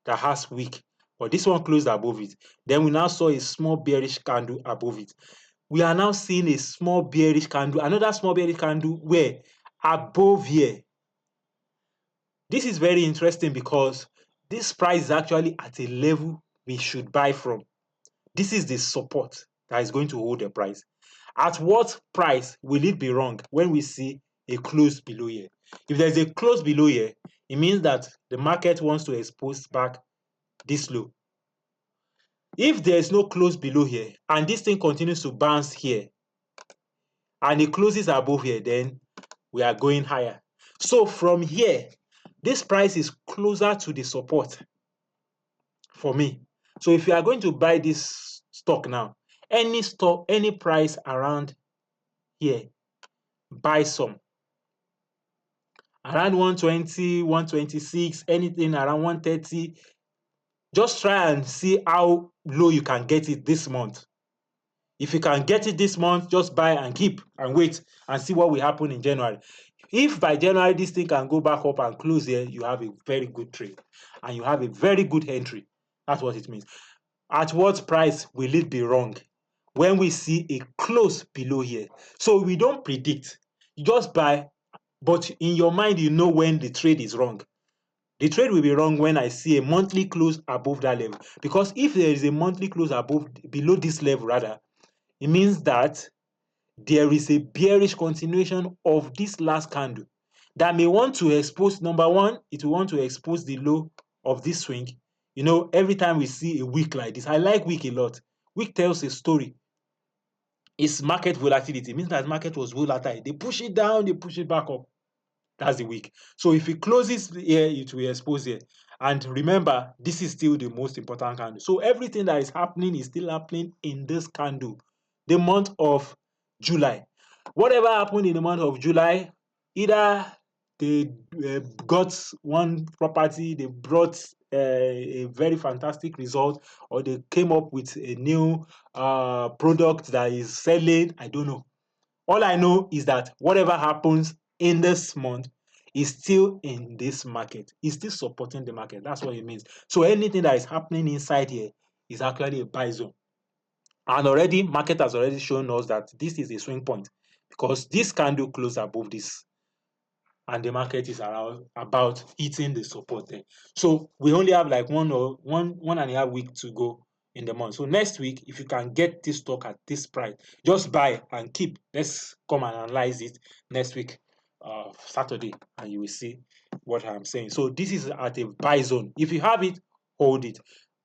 That has wick. but this one closed above it. Then we now saw a small bearish candle above it. We are now seeing a small bearish candle, another small bearish candle where above here. This is very interesting because this price is actually at a level we should buy from. This is the support that is going to hold the price. At what price will it be wrong when we see a close below here? If there's a close below here, it means that the market wants to expose back this low. If there is no close below here and this thing continues to bounce here and it closes above here, then we are going higher. So from here, this price is closer to the support for me. So if you are going to buy this stock now, any stock, any price around here, buy some. Around 120, 126, anything around 130, just try and see how low you can get it this month. If you can get it this month, just buy and keep and wait and see what will happen in January. If by January this thing can go back up and close here, you have a very good trade and you have a very good entry. That's what it means. At what price will it be wrong? When we see a close below here. So we don't predict. You just buy, but in your mind, you know when the trade is wrong. The trade will be wrong when I see a monthly close above that level. Because if there is a monthly close below this level rather, it means that there is a bearish continuation of this last candle that may want to expose, number one, it will want to expose the low of this swing. You know, every time we see a wick like this, I like wick a lot. Wick tells a story. It's market volatility. It means that market was volatile. They push it down, they push it back up. That's the wick. So if it closes here, it will expose here. And remember, this is still the most important candle. So everything that is happening is still happening in this candle, the month of July. Whatever happened in the month of July, either they got one property, they brought a very fantastic result, or they came up with a new product that is selling. I don't know. All I know is that whatever happens in this month is still in this market. It's still supporting the market. That's what it means. So anything that is happening inside here is actually a buy zone. And already, market has already shown us that this is a swing point because this candle closed above this and the market is around about hitting the support there. So we only have like one and a half week to go in the month. So next week, if you can get this stock at this price, just buy and keep. Let's come and analyze it next week, Saturday, and you will see what I'm saying. So this is at a buy zone. If you have it, hold it.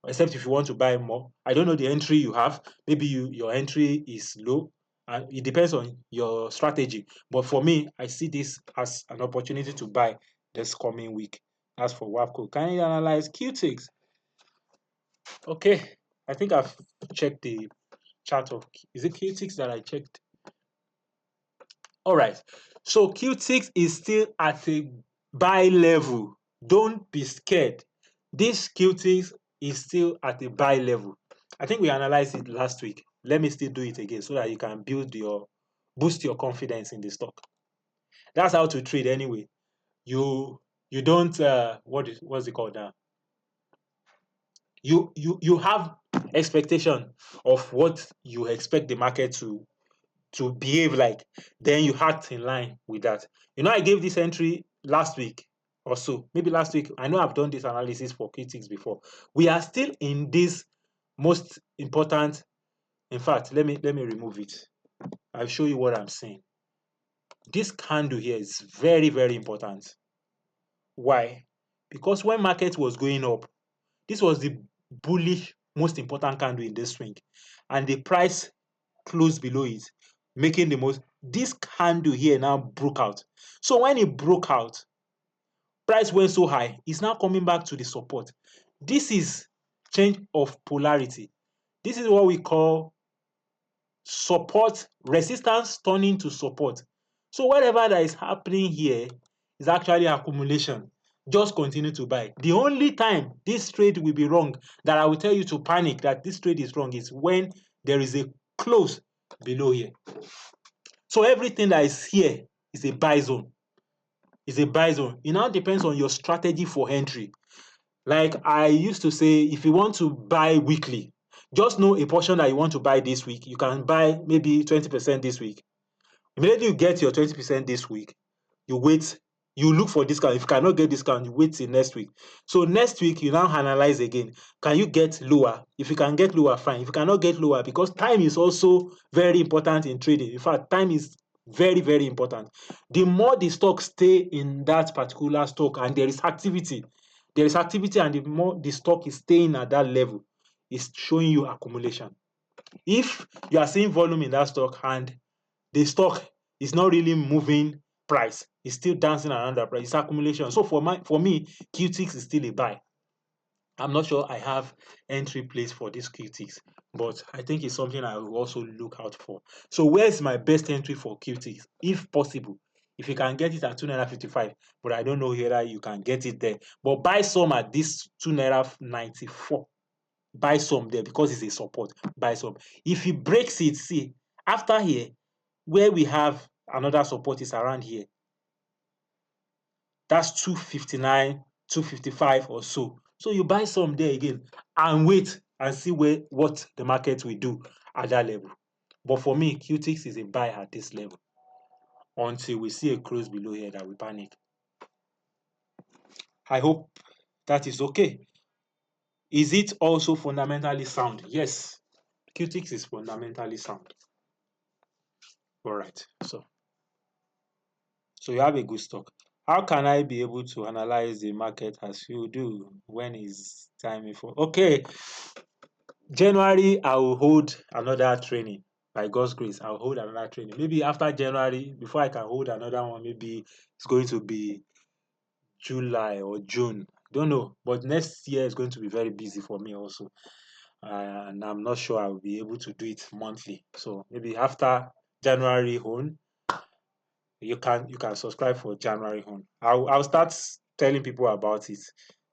Except if you want to buy more. I don't know the entry you have. Maybe your entry is low. And it depends on your strategy. But for me, I see this as an opportunity to buy this coming week. As for WAPCO, can you analyze QTix? Okay, I think I've checked the chart of, is it QTix that I checked? All right, so QTix is still at a buy level. Don't be scared. This QTix is still at a buy level. I think we analyzed it last week. Let me still do it again so that you can boost your confidence in the stock. That's how to trade anyway. You don't what's it called now? You have expectation of what you expect the market to behave like. Then you act in line with that. You know, I gave this entry last week or so, maybe last week. I know I've done this analysis for QTix before. We are still in this most important. In fact, let me remove it. I'll show you what I'm saying. This candle here is very, very important. Why? Because when market was going up, this was the bullish, most important candle in this swing. And the price closed below it, making the most. This candle here now broke out. So when it broke out, price went so high, it's now coming back to the support. This is change of polarity. This is what we call support, resistance turning to support. So whatever that is happening here is actually accumulation. Just continue to buy. The only time this trade will be wrong, that I will tell you to panic that this trade is wrong, is when there is a close below here. So everything that is here is a buy zone. It's a buy zone. It now depends on your strategy for entry. Like I used to say, if you want to buy weekly, just know a portion that you want to buy this week. You can buy maybe 20% this week. Immediately you get your 20% this week, you wait, you look for discount. If you cannot get discount, you wait till next week. So next week, you now analyze again. Can you get lower? If you can get lower, fine. If you cannot get lower, because time is also very important in trading. In fact, time is very, very important. The more the stock stay in that particular stock and there is activity, and the more the stock is staying at that level, is showing you accumulation. If you are seeing volume in that stock and the stock is not really moving price, it's still dancing around that price, it's accumulation. So for me, QTix is still a buy. I'm not sure I have entry place for this QTix, but I think it's something I will also look out for. So where's my best entry for QTix? If possible, if you can get it at 2.55 naira, but I don't know whether you can get it there. But buy some at this 2.94 naira. Buy some there because it's a support. Buy some. If it breaks it, see, after here, where we have another support is around here. That's 259, 255 or so. So you buy some there again and wait and see what the market will do at that level. But for me, QTix is a buy at this level until we see a close below here that we panic. I hope that is okay. Is it also fundamentally sound? Yes, QTix is fundamentally sound. All right, so you have a good stock. How can I be able to analyze the market as you do? When is time for? Okay, January I will hold another training. By God's grace, I'll hold another training. Maybe after January, before I can hold another one, maybe it's going to be July or June. Don't know. But next year is going to be very busy for me also. And I'm not sure I will be able to do it monthly. So maybe after January on, you can subscribe for January on. I'll start telling people about it.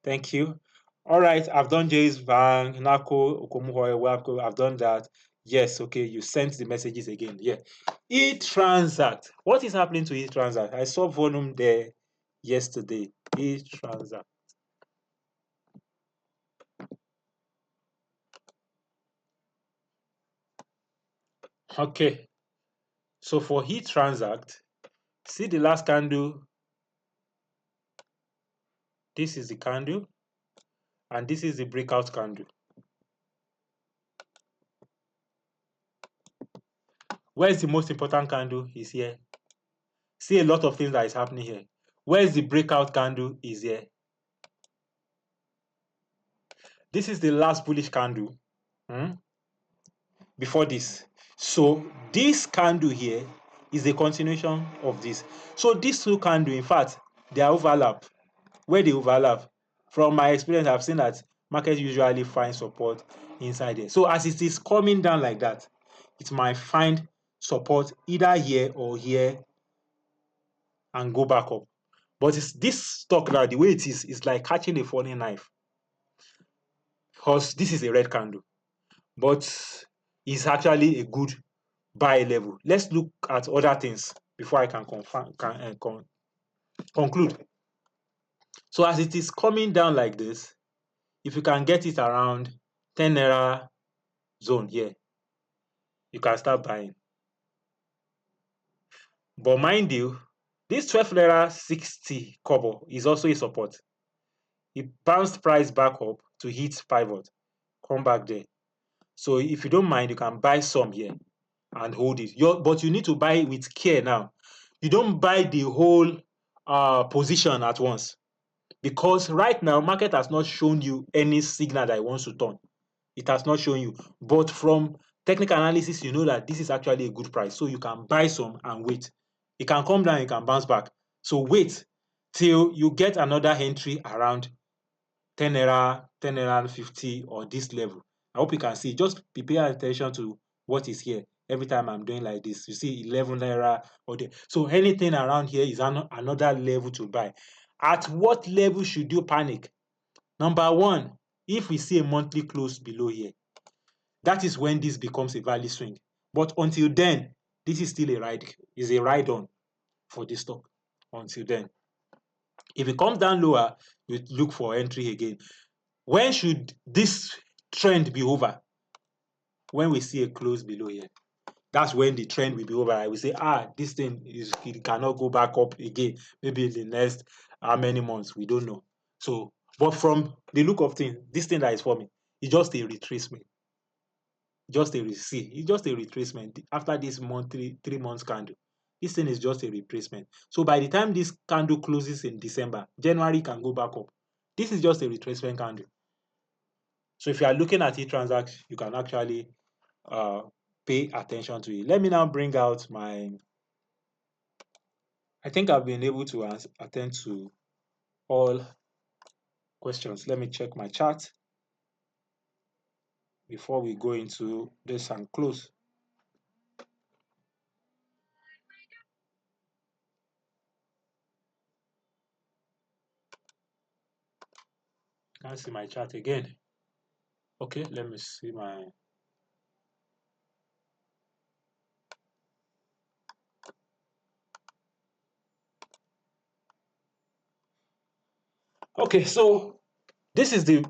Thank you. All right, I've done Jay's Bank, Nako, Okomuhoi, Wapco. I've done that. Yes, okay, you sent the messages again. Yeah. eTransact. What is happening to eTransact? I saw volume there yesterday. eTransact. Okay. So for eTransact, see the last candle. This is the candle, and this is the breakout candle. Where is the most important candle? Is here. See a lot of things that is happening here. Where is the breakout candle? Is here. This is the last bullish candle before this. So this candle here is a continuation of this. So these two candles, in fact, they are overlap. Where they overlap, from my experience, I've seen that market usually find support inside there. So as it is coming down like that, it might find support either here or here and go back up. But it's this stock now, the way it is like catching a falling knife. Because this is a red candle, but it's actually a good buy level. Let's look at other things before I can conclude. So as it is coming down like this, if you can get it around 10 naira zone here, you can start buying. But mind you, this 12 naira 60 kobo is also a support. It bounced price back up to hit pivot, come back there. So if you don't mind, you can buy some here and hold it. But you need to buy it with care now. You don't buy the whole position at once, because right now market has not shown you any signal that it wants to turn. It has not shown you. But from technical analysis, you know that this is actually a good price. So you can buy some and wait. It can come down, it can bounce back. So wait till you get another entry around 10 naira, 10 naira 50 or this level. I hope you can see. Just be paying attention to what is here. Every time I'm doing like this, you see 11 naira or there. So anything around here is another level to buy. At what level should you panic? Number one, if we see a monthly close below here, that is when this becomes a value swing. But until then, this is still a ride on for this stock until then. If it comes down lower, you look for entry again. When should this trend be over? When we see a close below here. That's when the trend will be over. I will say, this thing it cannot go back up again. Maybe in the next how many months, we don't know. So, but from the look of things, this thing that is forming is just a retracement. It's just a retracement after this monthly 3 months candle. This thing is just a retracement. So by the time this candle closes in December, January can go back up. This is just a retracement candle. So if you are looking at eTransact, you can actually pay attention to it. Let me now bring out my. I think I've been able to attend to all questions. Let me check my chat before we go into this and close. Can't see my chat again. Okay, let me see my. Okay, so this is the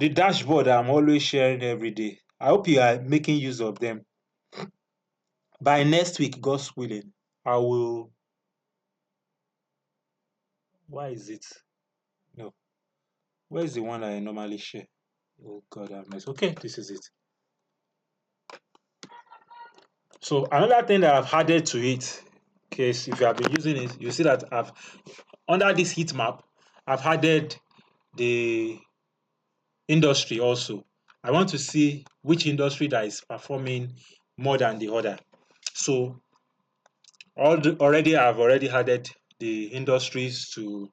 dashboard I'm always sharing every day. I hope you are making use of them. By next week, God's willing, I will. Why is it? No. Where is the one I normally share? Oh God, I missed. Okay, this is it. So another thing that I've added to it, in case if you have been using it, you see that I've under this heat map, I've added the industry also. I want to see which industry that is performing more than the other. So already I've already added the industries to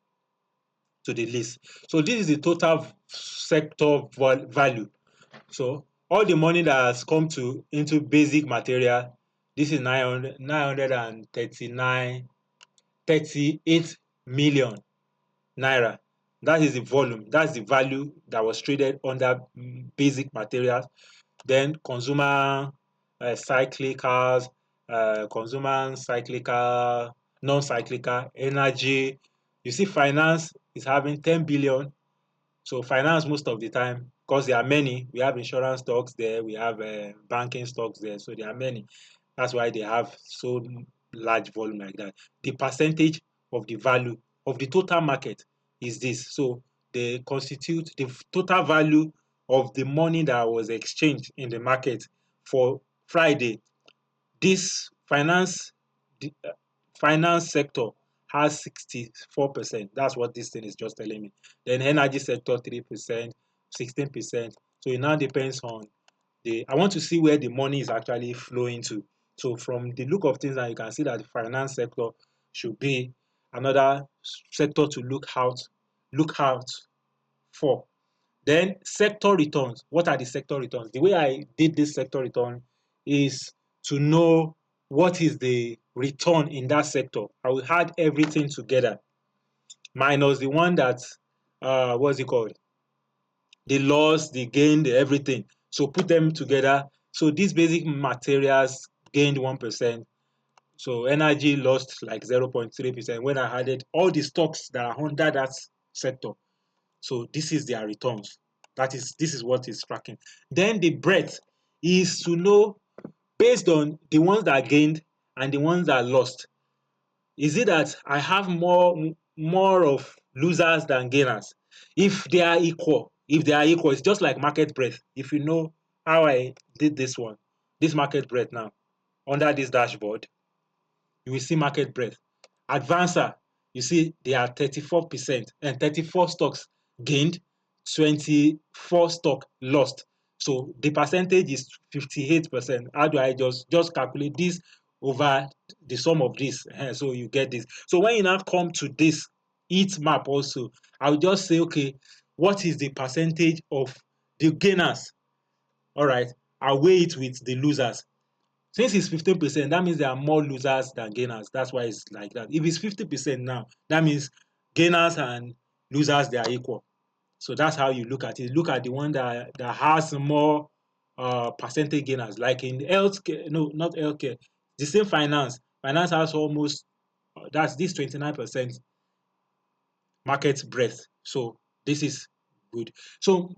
the list. So this is the total sector value. So all the money that has come into basic material, this is 38 million naira. That is the volume. That's the value that was traded under basic materials. Then consumer cyclicals, consumer cyclical, non-cyclical, energy. You see, finance is having 10 billion. So finance most of the time, because there are many, we have insurance stocks there, we have banking stocks there, so there are many. That's why they have so large volume like that. The percentage of the value of the total market is this. So they constitute the total value of the money that was exchanged in the market for Friday. This finance sector has 64%. That's what this thing is just telling me. Then energy sector 3%, 16%. So it now depends on I want to see where the money is actually flowing to. So from the look of things, now you can see that the finance sector should be another sector to look out for. Then sector returns. What are the sector returns? The way I did this sector return is to know what is the return in that sector. I will add everything together minus the one that what's it called? The loss, the gain, the everything. So put them together. So these basic materials gained 1%. So energy lost like 0.3% when I added all the stocks that are under that sector. So this is their returns. This is what is tracking. Then the breadth is to know based on the ones that gained and the ones that lost. Is it that I have more of losers than gainers? If they are equal, it's just like market breadth. If you know how I did this market breadth now under this dashboard, you will see market breadth. Advancer, you see they are 34% and 34 stocks gained, 24 stock lost. So the percentage is 58%. How do I just calculate this over the sum of this? So you get this. So when you now come to this heat map also, I'll just say, okay, what is the percentage of the gainers? All right, I'll weigh it with the losers. Since it's 15%, that means there are more losers than gainers. That's why it's like that. If it's 50% now, that means gainers and losers, they are equal. So that's how you look at it. Look at the one that has more percentage gainers. Like in healthcare, no, not healthcare. The same finance. Finance has almost, that's this 29% market breadth. So this is Good. So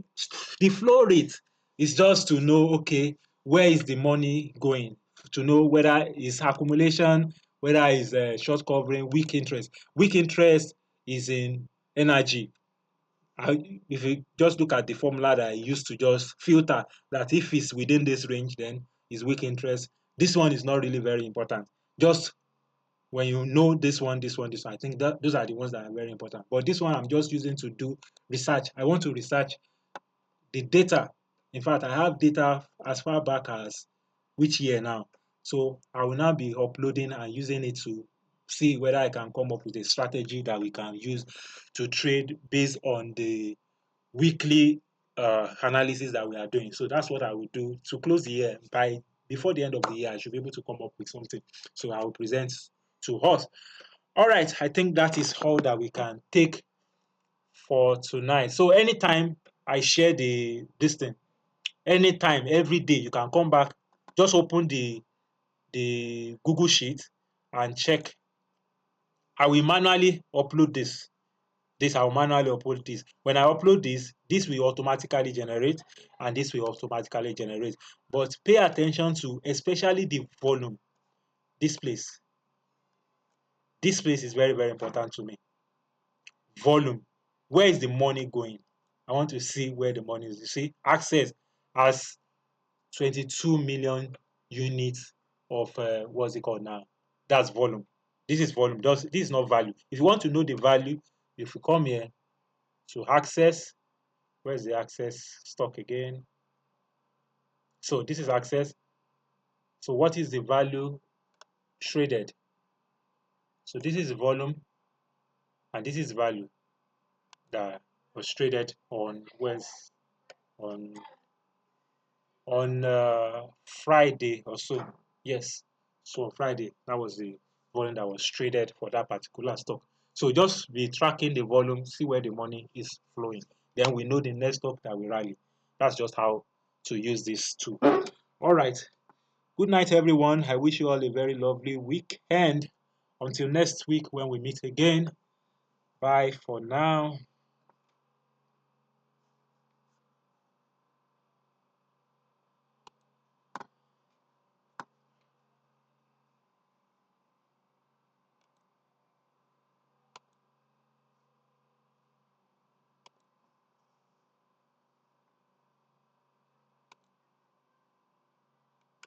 the flow rate is just to know, okay, where is the money going? To know whether it's accumulation, whether it's short covering, weak interest. Weak interest is in energy. If you just look at the formula that I used to just filter that if it's within this range, then it's weak interest. This one is not really very important. Just when you know this one, this one, this one, I think that those are the ones that are very important. But this one I'm just using to do research. I want to research the data. In fact, I have data as far back as which year now. So I will now be uploading and using it to see whether I can come up with a strategy that we can use to trade based on the weekly analysis that we are doing. So that's what I will do to close the year. By before the end of the year, I should be able to come up with something. So I will present to us. All right, I think that is all that we can take for tonight. So anytime I share this thing, anytime, every day, you can come back, just open the Google Sheet and check. I will manually upload this. I will manually upload this. When I upload this will automatically generate, and this will automatically generate. But pay attention to especially the volume. This place. This place is very, very important to me. Volume. Where is the money going? I want to see where the money is. You see, Access has 22 million units of what's it called now? That's volume. This is volume. This is not value. If you want to know the value, if you come here to Access, where's the Access stock again? So this is Access. So what is the value traded? So this is volume, and this is value that was traded on on Friday or so. Yes. So on Friday, that was the volume that was traded for that particular stock. So just be tracking the volume, see where the money is flowing. Then we know the next stock that we rally. That's just how to use this tool. All right. Good night, everyone. I wish you all a very lovely weekend. Until next week when we meet again. Bye for now.